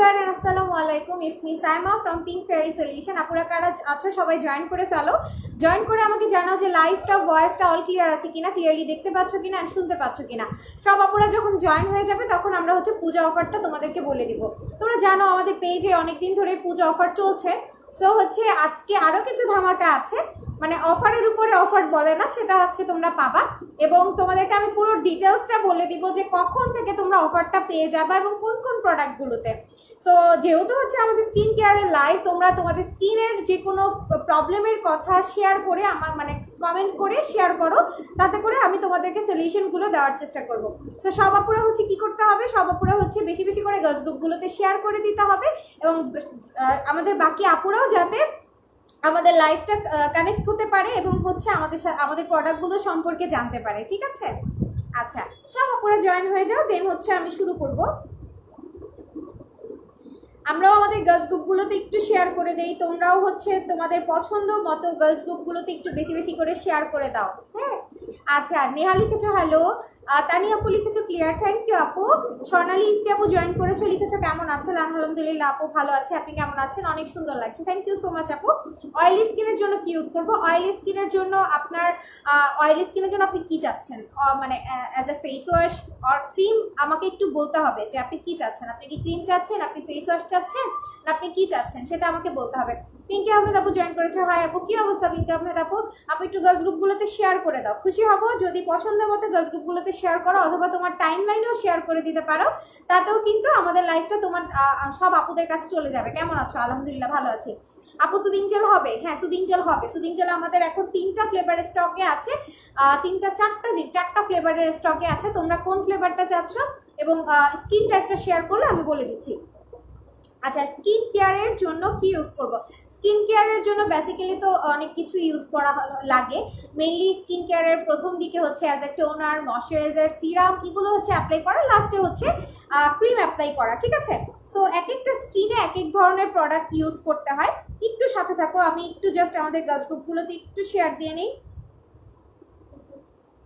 Everyone, আসসালামু আলাইকুম। It's me Saima from pink fairy solution. আপনারা কারা আছো সবাই জয়েন করে ফেলো। জয়েন করে আমাকে জানাও যে লাইভটা ভয়েসটা অল ক্লিয়ার আছে কিনা, ক্লিয়ারলি দেখতে পাচ্ছ কিনা আর শুনতে পাচ্ছ কিনা। সব আপুরা যখন জয়েন হয়ে যাবে তখন আমরা হচ্ছে পূজা অফারটা তোমাদেরকে বলে দিব। তোমরা জানো আমাদের পেজে অনেকদিন ধরে পূজা অফার চলছে। সো হচ্ছে আজকে আরও কিছু ধামাকা আছে, মানে অফারের উপরে অফার বলে না, সেটা আজকে তোমরা পাবা। এবং তোমাদেরকে আমি পুরো ডিটেলসটা বলে দিব যে কখন থেকে তোমরা অফারটা পেয়ে যাবা এবং কোন কোন প্রোডাক্টগুলোতে। সো যেহেতু হচ্ছে আমাদের স্কিন কেয়ারের লাইভ, তোমরা তোমাদের স্কিনের যে কোনো প্রবলেমের কথা শেয়ার করে আমার মানে কমেন্ট করে শেয়ার করো, তাতে করে আমি তোমাদেরকে সলিউশনগুলো দেওয়ার চেষ্টা করব। সো সব আপুরা হচ্ছে কী করতে হবে, সব আপুরা হচ্ছে বেশি বেশি করে গার্লস গ্রুপগুলোতে শেয়ার করে দিতে হবে এবং আমাদের বাকি আপুরাও যাতে আমাদের লাইফটা কানেক্ট হতে পারে এবং হচ্ছে আমাদের প্রোডাক্টগুলো সম্পর্কে জানতে পারে। ঠিক আছে? আচ্ছা, সব আপুরা জয়েন হয়ে যাও, দেন হচ্ছে আমি শুরু করব। আমরাও আমাদের গার্লস গ্রুপগুলোতে একটু শেয়ার করে দেই, তোমরাও হচ্ছে তোমাদের পছন্দ মতো গার্লস গ্রুপগুলোতে একটু বেশি বেশি করে শেয়ার করে দাও। হ্যাঁ, আচ্ছা, নেহা লিখেছো হ্যালো, তানিয়া আপু লিখেছো ক্লিয়ার, থ্যাংক ইউ আপু। স্বর্ণালী ইফতি আপু জয়েন করেছো, লিখেছো কেমন আছেন? আলহামদুলিল্লাহ আপু ভালো আছে, আপনি কেমন আছেন? অনেক সুন্দর লাগছে, থ্যাংক ইউ সো মাচ আপু। অয়েলি স্কিনের জন্য কি ইউজ করবো? অয়েলি স্কিনের জন্য আপনার অয়েলি স্কিনের জন্য আপনি কি চাচ্ছেন, মানে as a face wash or cream, আমাকে একটু বলতে হবে যে আপনি কি চাচ্ছেন। আপনি কি ক্রিম চাচ্ছেন, আপনি ফেস ওয়াশ চাচ্ছেন, না আপনি কি চাচ্ছেন সেটা আমাকে বলতে হবে। পিঙ্কি আহমেদ আপু জয়েন করেছে, হাই আপু, কি অবস্থা পিঙ্কি আহমেদ আপু? আপু একটু গার্লস গ্রুপগুলোতে শেয়ার করে দাও, খুশি হব যদি পছন্দের মতো গার্লস গ্রুপগুলোতে শেয়ার করো, অথবা তোমার টাইম লাইনেও শেয়ার করে দিতে পারো। তাতেও কিন্তু আমাদের লাইফটা তোমার সব আপুদের কাছে চলে যাবে। কেমন আছো? আলহামদুলিল্লাহ ভালো আছি আপু। সুদিং জেল হবে? হ্যাঁ, সুদিং জেল হবে। সুদিং জেল আমাদের এখন 3টা ফ্লেভারের স্টকে আছে, 4টা ফ্লেভারের স্টকে আছে। তোমরা কোন ফ্লেভারটা চাচ্ছ এবং স্কিন টাইপটা শেয়ার করলে আমি বলে দিচ্ছি। আচ্ছা, স্কিন কেয়ারের জন্য কি ইউজ করব? স্কিন কেয়ারের জন্য বেসিক্যালি তো অনেক কিছু ইউজ করা লাগে। মেইনলি স্কিন কেয়ারের প্রথম দিকে হচ্ছে as a toner, moisturiser, serum, এগুলো হচ্ছে অ্যাপ্লাই করা, লাস্টে হচ্ছে ক্রিম অ্যাপ্লাই করা। ঠিক আছে? সো এক একটা স্কিনে এক এক ধরনের প্রোডাক্ট ইউজ করতে হয়। একটু সাথে থাকো, আমি একটু জাস্ট আমাদের গার্লস গ্রুপগুলোতে একটু শেয়ার দিয়ে নিই,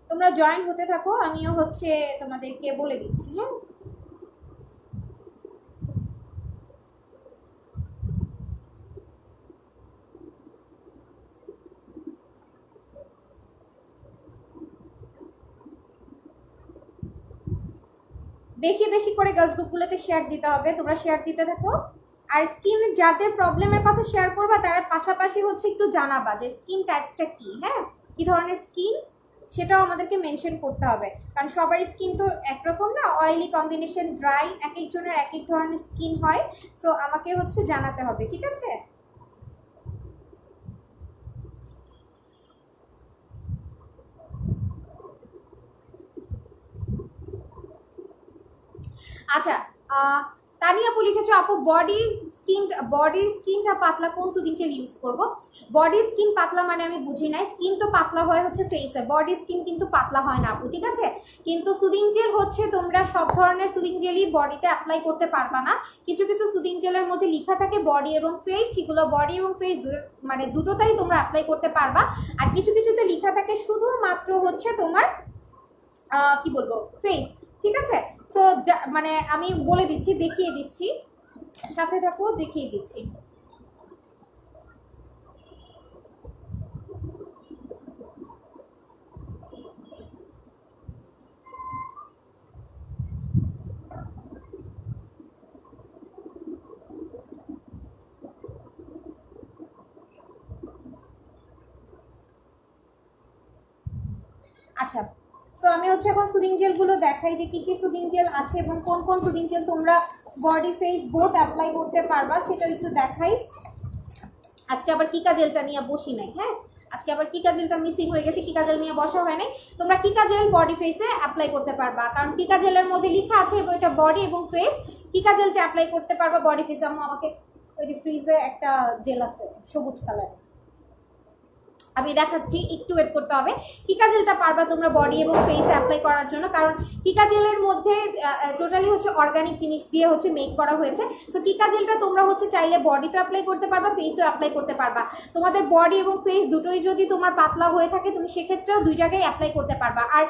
তোমরা জয়েন হতে থাকো, আমিও হচ্ছে তোমাদেরকে বলে দিচ্ছি। হ্যাঁ, বেশি বেশি করে গার্লস গ্রুপগুলোতে শেয়ার দিতে হবে, তোমরা শেয়ার দিতে থাকো। আর স্কিন যাদের প্রবলেমের কথা শেয়ার করবা তারা পাশাপাশি হচ্ছে একটু জানাবা যে স্কিন টাইপসটা কী, হ্যাঁ, কী ধরনের স্কিন সেটাও আমাদেরকে মেনশন করতে হবে, কারণ সবার স্কিন তো একরকম না, অয়েলি কম্বিনেশন, ড্রাই, এক একজনের এক এক ধরনের স্কিন হয়। সো আমাকে হচ্ছে জানাতে হবে। ঠিক আছে? আচ্ছা, তানিয়া আপু লিখেছো আপু বডির স্কিনটা পাতলা, কোন সুদিং জেল ইউজ করব? বডির স্কিন পাতলা মানে আমি বুঝি নাই, স্কিন তো পাতলা হয় হচ্ছে ফেসে, বডি স্কিন কিন্তু পাতলা হয় না আপু। ঠিক আছে? কিন্তু সুদিং জেল হচ্ছে তোমরা সব ধরনের সুদিং জেলই বডিতে অ্যাপ্লাই করতে পারবা না। কিছু কিছু সুদিং জেলের মধ্যে লেখা থাকে বডি এবং ফেস, সেগুলো বডি এবং ফেস মানে দুটোটাই তোমরা অ্যাপ্লাই করতে পারবা। আর কিছু কিছুতে লেখা থাকে শুধুমাত্র হচ্ছে তোমার কি বলবো, ফেস। ঠিক আছে? সো মানে আমি বলে দিচ্ছি, দেখিয়ে দিচ্ছি, সাথে থাকো, দেখিয়ে দিচ্ছি। আচ্ছা, সো আমি হচ্ছে এখন সুদিং জেলগুলো দেখাই যে কী কী সুদিং জেল আছে এবং কোন কোন সুদিং জেল তোমরা বডি ফেস বোথ অ্যাপ্লাই করতে পারবা সেটা একটু দেখাই। আজকে আবার কিকা জেলটা নিয়ে বসি নাই। হ্যাঁ, আজকে আবার কিকা জেলটা মিসিং হয়ে গেছে, কিকা জেল নিয়ে বসা হয় নাই। তোমরা কিকা জেল বডি ফেসে অ্যাপ্লাই করতে পারবা, কারণ কিকা জেলের মধ্যে লেখা আছে এবং এটা বডি এবং ফেস। কিকা জেলটা অ্যাপ্লাই করতে পারবা বডি ফেসে। আমাকে ওই যে ফ্রিজে একটা জেল আছে সবুজ কালার, আমি দেখাচ্ছি, একটু ওয়েট করতে হবে। কিকা জেলটা পারবা তোমরা বডি এবং ফেসে অ্যাপ্লাই করার জন্য, কারণ কিকা জেলের মধ্যে টোটালি হচ্ছে অর্গানিক জিনিস দিয়ে হচ্ছে মেক করা হয়েছে। সো কিকা জেলটা তোমরা হচ্ছে চাইলে বডিতেও অ্যাপ্লাই করতে পারবা, ফেসেও অ্যাপ্লাই করতে পারবা। তোমাদের বডি এবং ফেস দুটোই যদি তোমার পাতলা হয়ে থাকে তুমি সেক্ষেত্রেও দুই জায়গায় অ্যাপ্লাই করতে পারবা। আর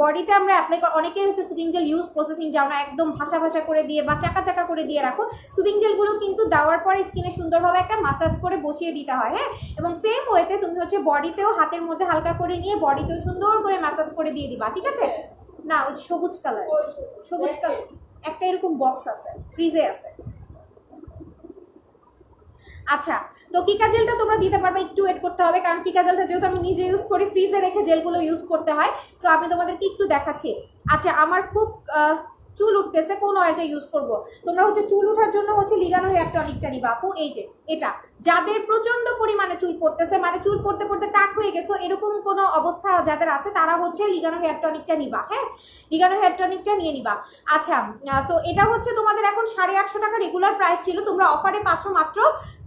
বডিতে আমরা অ্যাপ্লাই অনেকেই হচ্ছে সুদিং জেল ইউজ প্রসেসিং যাও না, একদম ভাসা ভাসা করে দিয়ে বা চাকা চাকা করে দিয়ে রাখো। সুদিং জেলগুলো কিন্তু দেওয়ার পরে স্কিনে সুন্দরভাবে একটা মাসাজ করে বসিয়ে দিতে হয়, হ্যাঁ। এবং সেম ওয়েতে তুমি হচ্ছে বডিতেও হাতের মধ্যে হালকা করে নিয়ে বডিতেও সুন্দর করে ম্যাসাজ করে দিয়ে দিবা, ঠিক আছে? না, ওই সবুজ কালার, সবুজ কালার একটা এরকম বক্স আছে, ফ্রিজে আছে। আচ্ছা, তো কিকা জেলটা তোমরা দিতে পারবে, একটু ওয়েট করতে হবে, কারণ কিকা জেলটা যেহেতু আমি নিজে ইউজ করি, ফ্রিজে রেখে জেলগুলো ইউজ করতে হয়। সো আমি তোমাদেরকে একটু দেখাচ্ছি। আচ্ছা, আমার খুব চুল উঠতেছে, কোন অয়েলটা ইউজ করব? তোমরা হচ্ছে চুল ওঠার জন্য হচ্ছে লিগানো হেয়ার টনিকটা নিবা আপু, এই যে এটা। যাদের প্রচন্ড পরিমাণে চুল পড়তেছে, মানে চুল পড়তে পড়তে টাক হয়ে গেছে, এরকম কোনো অবস্থা যাদের আছে তারা হচ্ছে লিগানো হেয়ার টনিকটা নিবা, হ্যাঁ। লিগানো হেয়ার টনিকটা নিয়ে নিবা। আচ্ছা, তো এটা হচ্ছে তোমাদের এখন 850 টাকা রেগুলার প্রাইস ছিল, তোমরা অফারে পাচ্ছ মাত্র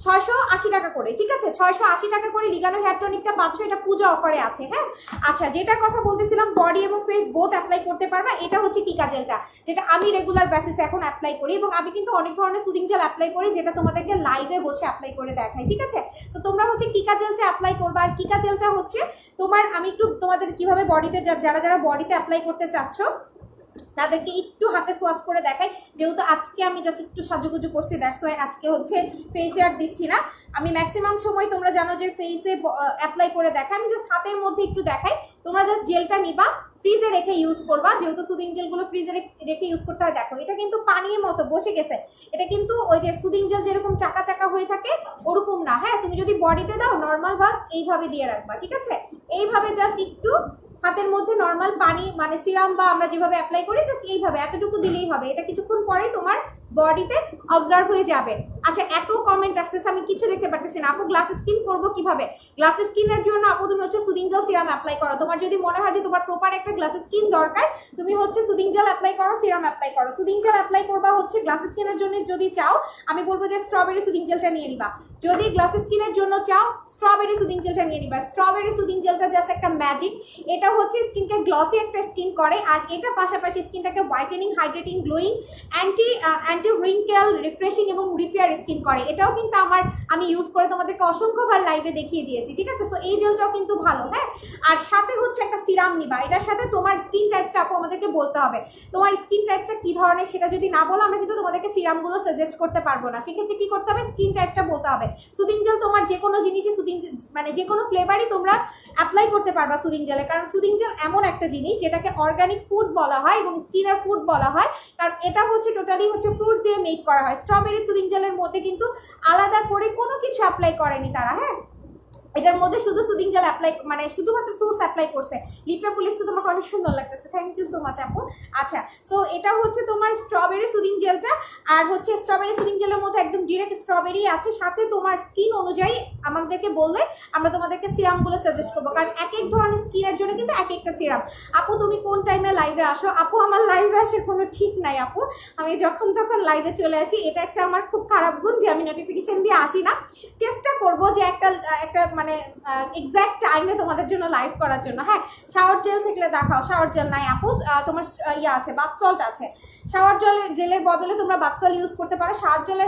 680 টাকা করে, ঠিক আছে? 680 টাকা করে লিগানো হেয়ার টনিকটা পাচ্ছ, এটা পূজা অফারে আছে, হ্যাঁ। আচ্ছা, যেটা কথা বলতেছিলাম, বডি এবং ফেস বোথ অ্যাপ্লাই করতে পারবা। এটা হচ্ছে কিকা জেলটা, যেটা আমি রেগুলার বেসিসে এখন অ্যাপ্লাই করি, এবং আমি কিন্তু অনেক ধরনের সুদিং জেল অ্যাপ্লাই করি, যেটা তোমাদেরকে লাইভে বসে অ্যাপ্লাই করে দেখাই, ঠিক আছে? তো তোমরা হচ্ছে কিকা জেলটা অ্যাপ্লাই করবা। আর কিকা জেলটা হচ্ছে তোমার, আমি একটু তোমাদের কিভাবে বডিতে, যারা যারা বডিতে অ্যাপ্লাই করতে চাচ্ছ তাদেরকে একটু হাতে সোয়াচ করে দেখাই, যেহেতু আজকে আমি জাস্ট একটু সাজুগুজু করছি, দ্যাটস ওয়াই আজকে হচ্ছে ফেসে আর দিচ্ছি না। আমি ম্যাক্সিমাম সময় তোমরা জানো যে ফেসে অ্যাপ্লাই করে দেখাই, আমি জাস্ট হাতের মধ্যে একটু দেখাই। তোমরা জাস্ট জেলটা নিবা, ফ্রিজে রেখে ইউজ করবা, যেহেতু সুদিং জেলগুলো ফ্রিজে রেখে ইউজ করতে হয়। দেখো, এটা কিন্তু পানির মতো বসে গেছে, এটা কিন্তু ওই যে সুদিং জেল যেরকম চাকা চাকা হয়ে থাকে ওরকম না, হ্যাঁ। তুমি যদি বডিতে দাও নর্মাল ভাস এইভাবে দিয়ে রাখবা, ঠিক আছে? এইভাবে জাস্ট একটু হাতের মধ্যে নর্মাল পানি, মানে সিরাম বা আমরা যেভাবে অ্যাপ্লাই করি জাস্ট এইভাবে এতটুকু দিলেই হবে। এটা কিছুক্ষণ পরেই তোমার বডিতে অবজার্ভ হয়ে যাবে। আচ্ছা, এত কমেন্ট আসতেছে, আমি কিছু দেখতে পারতেছি না। আপু গ্লাস স্কিন করবো কিভাবে? গ্লাস স্কিনের জন্য আপু তুমি হচ্ছে সুদিং জেল সিরাম অ্যাপ্লাই করো। তোমার যদি মনে হয় যে তোমার প্রপার একটা গ্লাস স্কিন দরকার, তুমি হচ্ছে সুদিং জেল অ্যাপ্লাই করো, সিরাম অ্যাপ্লাই করো। সুদিং জেল অ্যাপ্লাই করবা হচ্ছে গ্লাস স্কিনের জন্য যদি চাও, আমি বলবো যে স্ট্রবেরি সুদিং জেলটা নিয়ে নিবা। যদি গ্লাস স্কিনের জন্য চাও, স্ট্রবেরি সুদিং জেলটা নিয়ে নিবা। স্ট্রবেরি সুদিং জেলটা জাস্ট একটা ম্যাজিক, এটা হচ্ছে স্কিনকে গ্লসি একটা স্কিন করে, আর এটা পাশাপাশি স্কিনটাকে whitening, hydrating, glowing, anti wrinkle, refreshing এবং রিপেয়ার স্কিন করে। এটাও কিন্তু আমি ইউজ করে তোমাদেরকে অসংখ্যবার লাইভে দেখিয়ে দিয়েছি, ঠিক আছে? সো এই জেলটাও কিন্তু ভালো, হ্যাঁ। আর সাথে হচ্ছে একটা সিরাম নিবা, এটার সাথে তোমার স্কিন টাইপসটা আপু আমাদেরকে বলতে হবে, তোমার স্কিন টাইপসটা কী ধরনের, সেটা যদি না বলো আমরা কিন্তু তোমাদেরকে সিরামগুলো সাজেস্ট করতে পারবো না। সেক্ষেত্রে কী করতে হবে, স্কিন টাইপসটা বলতে হবে। সুদিং জেল তোমার যে কোনো জিনিসই মানে যে কোনো ফ্লেভারই তোমরা অ্যাপ্লাই করতে পারবা সুদিং জেলে, কারণ সুদিং জেল এমন একটা জিনিস যেটাকে অর্গানিক ফুড বলা হয় এবং স্কিনার ফুড বলা হয়, কারণ এটা হচ্ছে টোটালি হচ্ছে ফ্রুটস দিয়ে মেক করা হয়। স্ট্রবেরি সুদিং জেলের মধ্যে কিন্তু আলাদা করে কোনো কিছু অ্যাপ্লাই করেনি তারা, হ্যাঁ। এটার মধ্যে শুধু সুদিং জেল অ্যাপ্লাই, মানে শুধুমাত্র ফ্রুটস অ্যাপ্লাই করছে। লিপে পুলিক্স তোমাকে অনেক সুন্দর লাগতেছে, থ্যাংক ইউ সো মাচ আপু। আচ্ছা, সো এটা হচ্ছে তোমার স্ট্রবেরি সুদিং জেলটা, আর হচ্ছে স্ট্রবেরি সুদিং জেলের মধ্যে একদম ডিরেক্ট স্ট্রবেরি আছে, সাথে তোমার স্কিন অনুযায়ী আমাদেরকে বললে আমরা তোমাদেরকে সিরামগুলো সাজেস্ট করবো, কারণ এক এক ধরনের স্কিনের জন্য কিন্তু এক একটা সিরাম। আপু তুমি কোন টাইমে লাইভে আসো? আপু আমার লাইভে আসার কোনো ঠিক নাই আপু, আমি যখন তখন লাইভে চলে আসি। এটা একটা আমার খুব খারাপ গুণ যে আমি নোটিফিকেশন দিয়ে আসি না। চেষ্টা করবো যে একটা মানে এক্স্যাক্ট টাইমে তোমাদের জন্য লাইভ করার জন্য, হ্যাঁ। শাওয়ার জেল থাকলে দেখাও। শাওয়ার জেল নাই আপু, তোমার ইয়ে আছে, বাথ সল্ট আছে। শাওয়ার জেলের বদলে তোমরা বাথ সল্ট ইউজ করতে পারো। Shower gel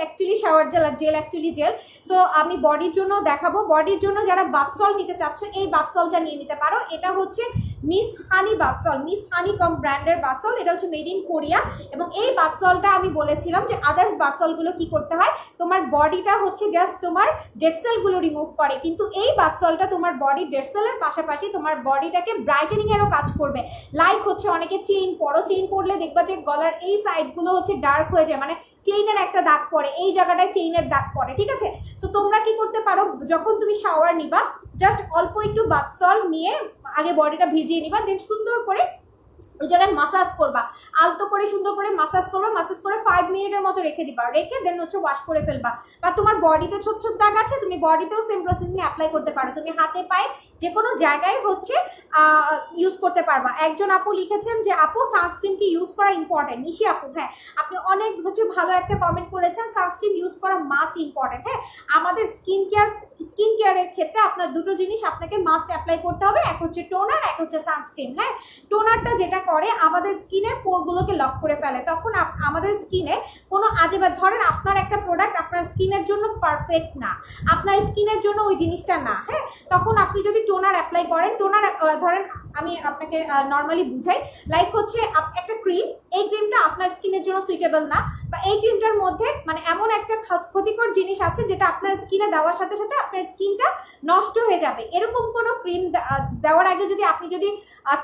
actually shower gel, আর জেল অ্যাকচুয়ালি জেল। সো আমি বডির জন্য দেখাবো, বডির জন্য যারা বাথ সল্ট নিতে চাচ্ছ এই বাথ সল্টটা নিয়ে নিতে পারো। এটা হচ্ছে মিস হানি বাথ সল্ট, মিস হানি কম ব্র্যান্ডের বাথ সল্ট, এটা হচ্ছে মেড ইন কোরিয়া। এবং এই বাথ সল্টটা আমি বলেছিলাম যে আদার্স বাথ সল্টগুলো কী করতে হয়, তোমার বডিটা হচ্ছে জাস্ট তোমার ডেড সেলগুলো রিমুভ করে, কিন্তু এই বাথ সল্টটা তোমার বডি ডেড সেলের পাশাপাশি তোমার বডিটাকে ব্রাইটেনিং এরও কাজ করবে। লাইক হচ্ছে অনেকে চেইন পরো, চেইন পরলে দেখবা যে গলার এই সাইডগুলো হচ্ছে ডার্ক হয়ে যায়, মানে চেইনের একটা দাগ পড়ে, এই জায়গাটায় চেইনের দাগ পড়ে, ঠিক আছে? তো তোমরা কি করতে পারো, যখন তুমি শাওয়ার নিবা জাস্ট অল্প একটু বাথ সল্ট নিয়ে আগে বডিটা ভিজিয়ে নিবা, দেন সুন্দর করে ওই জায়গায় মাসাজ করবা, আলতো করে সুন্দর করে মাসাজ করবা। মাসাজ করে 5 মিনিটের মতো রেখে দিবা, রেখে দেন হচ্ছে ওয়াশ করে ফেলবা। বা তোমার বডিতে ছোট ছোট দাগ আছে, তুমি বডিতেও সেম প্রসেস নিয়ে অ্যাপ্লাই করতে পারো। তুমি হাতে পায়ে যে কোনো জায়গায় হচ্ছে ইউজ করতে পারবা। একজন আপু লিখেছেন যে আপু সানস্ক্রিন কি ইউজ করা ইম্পর্টেন্ট? নিশি আপু, হ্যাঁ আপনি অনেক হচ্ছে ভালো একটা কমেন্ট করেছেন, সানস্ক্রিন ইউজ করা মাস্ট ইম্পর্টেন্ট। হ্যাঁ, আমাদের স্কিন কেয়ার স্কিন কেয়ারের ক্ষেত্রে আপনার দুটো জিনিস আপনাকে মাস্ট অ্যাপ্লাই করতে হবে, এক হচ্ছে টোনার, এক হচ্ছে সানস্ক্রিন। হ্যাঁ, টোনারটা যেটা করে আমাদের স্কিনের পোরগুলোকে লক করে ফেলে, তখন আমাদের স্কিনে কোনো আজেবাজে, ধরেন আপনার একটা প্রোডাক্ট আপনার স্কিনের জন্য পারফেক্ট না, আপনার স্কিনের জন্য ওই জিনিসটা না, হ্যাঁ, তখন আপনি যদি টোনার অ্যাপ্লাই করেন, টোনার ধরেন আমি আপনাকে নর্মালি বুঝাই, লাইক হচ্ছে একটা ক্রিম, এই ক্রিমটা আপনার স্কিনের জন্য সুইটেবল না, বা এই ক্রিমটার মধ্যে মানে এমন একটা ক্ষতিকর জিনিস আছে যেটা আপনার স্কিনে দেওয়ার সাথে সাথে আপনার স্কিনটা নষ্ট হয়ে যাবে, এরকম কোনো ক্রিম দেওয়ার আগে যদি আপনি যদি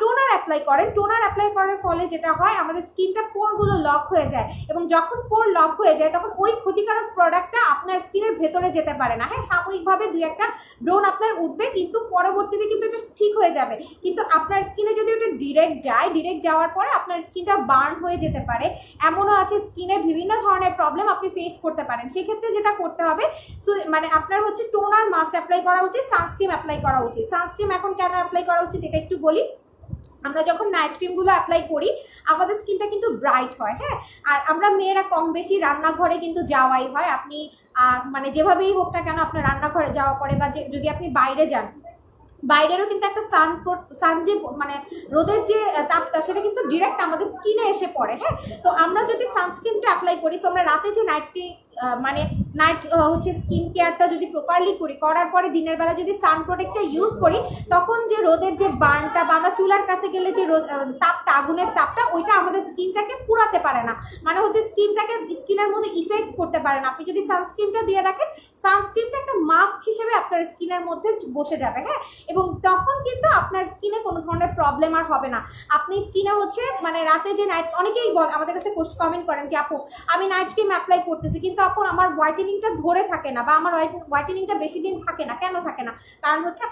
টোনার অ্যাপ্লাই করেন, টোনার অ্যাপ্লাই করার ফলে যেটা হয় আমাদের স্কিনটা পোরগুলো লক হয়ে যায়, এবং যখন পোর লক হয়ে যায় তখন ওই ক্ষতিকারক প্রোডাক্টটা আপনার স্কিনের ভেতরে যেতে পারে না। হ্যাঁ, সাময়িকভাবে দুই একটা ব্রণ আপনার উঠবে, কিন্তু পরবর্তীতে কিন্তু এটা ঠিক হয়ে যাবে, কিন্তু আপনার স্কিনে যদি ওটা ডিরেক্ট যায়, ডিরেক্ট যাওয়ার পরে আপনার স্কিনটা বার্ন হয়ে যেতে পারে, এমনও আছে স্কিনে বিভিন্ন ধরনের প্রবলেম আপনি ফেস করতে পারেন। সেক্ষেত্রে যেটা করতে হবে, মানে আপনার হচ্ছে টোনার মাস্ট অ্যাপ্লাই করা উচিত, সানস্ক্রিন অ্যাপ্লাই করা উচিত। সানস্ক্রিন এখন কেন অ্যাপ্লাই করা উচিত এটা একটু বলি। আমরা যখন নাইট ক্রিমগুলো অ্যাপ্লাই করি আমাদের স্কিনটা কিন্তু ব্রাইট হয়। হ্যাঁ, আর আমরা মেয়েরা কম বেশি রান্নাঘরে কিন্তু যাওয়াই হয়, আপনি মানে যেভাবেই হোক না কেন আপনার রান্নাঘরে যাওয়া পড়ে, বা যদি আপনি বাইরে যান, বাইরেরও কিন্তু একটা সান যে মানে রোদের যে তাপটা সেটা কিন্তু ডিরেক্ট আমাদের স্কিনে এসে পড়ে। হ্যাঁ, তো আমরা যদি সানস্ক্রিনটা অ্যাপ্লাই করি, তো আমরা রাতে যে নাইট মানে নাইট হচ্ছে স্কিন কেয়ারটা যদি প্রপারলি করি, করার পরে দিনের বেলা যদি সান প্রোটেক্টটা ইউজ করি, তখন যে রোদের যে বার্নটা বা আমরা চুলার কাছে গেলে যে তাপটা, আগুনের তাপটা, ওইটা আমাদের স্কিনটাকে পুড়াতে পারে না, মানে হচ্ছে স্কিনের মধ্যে ইফেক্ট করতে পারে না। আপনি যদি সানস্ক্রিনটা দিয়ে রাখেন, সানস্ক্রিনটা একটা মাস্ক হিসেবে আপনার স্কিনের মধ্যে বসে যাবে। হ্যাঁ, এবং তখন কিন্তু আপনার স্কিনে কোনো ধরনের প্রবলেম আর হবে না। আপনি স্কিনে হচ্ছে মানে রাতে যে নাইট, অনেকেই আমাদের কাছে কমেন্ট করেন যে আপু আমি নাইট ক্রিম অ্যাপ্লাই করতেছি কিন্তু আপু আমার হোয়াইটেনিংটা ধরে থাকে না, বা আমার হোয়াইটেনিংটা বেশি দিন থাকে না। কেন থাকে না? কারণ হচ্ছে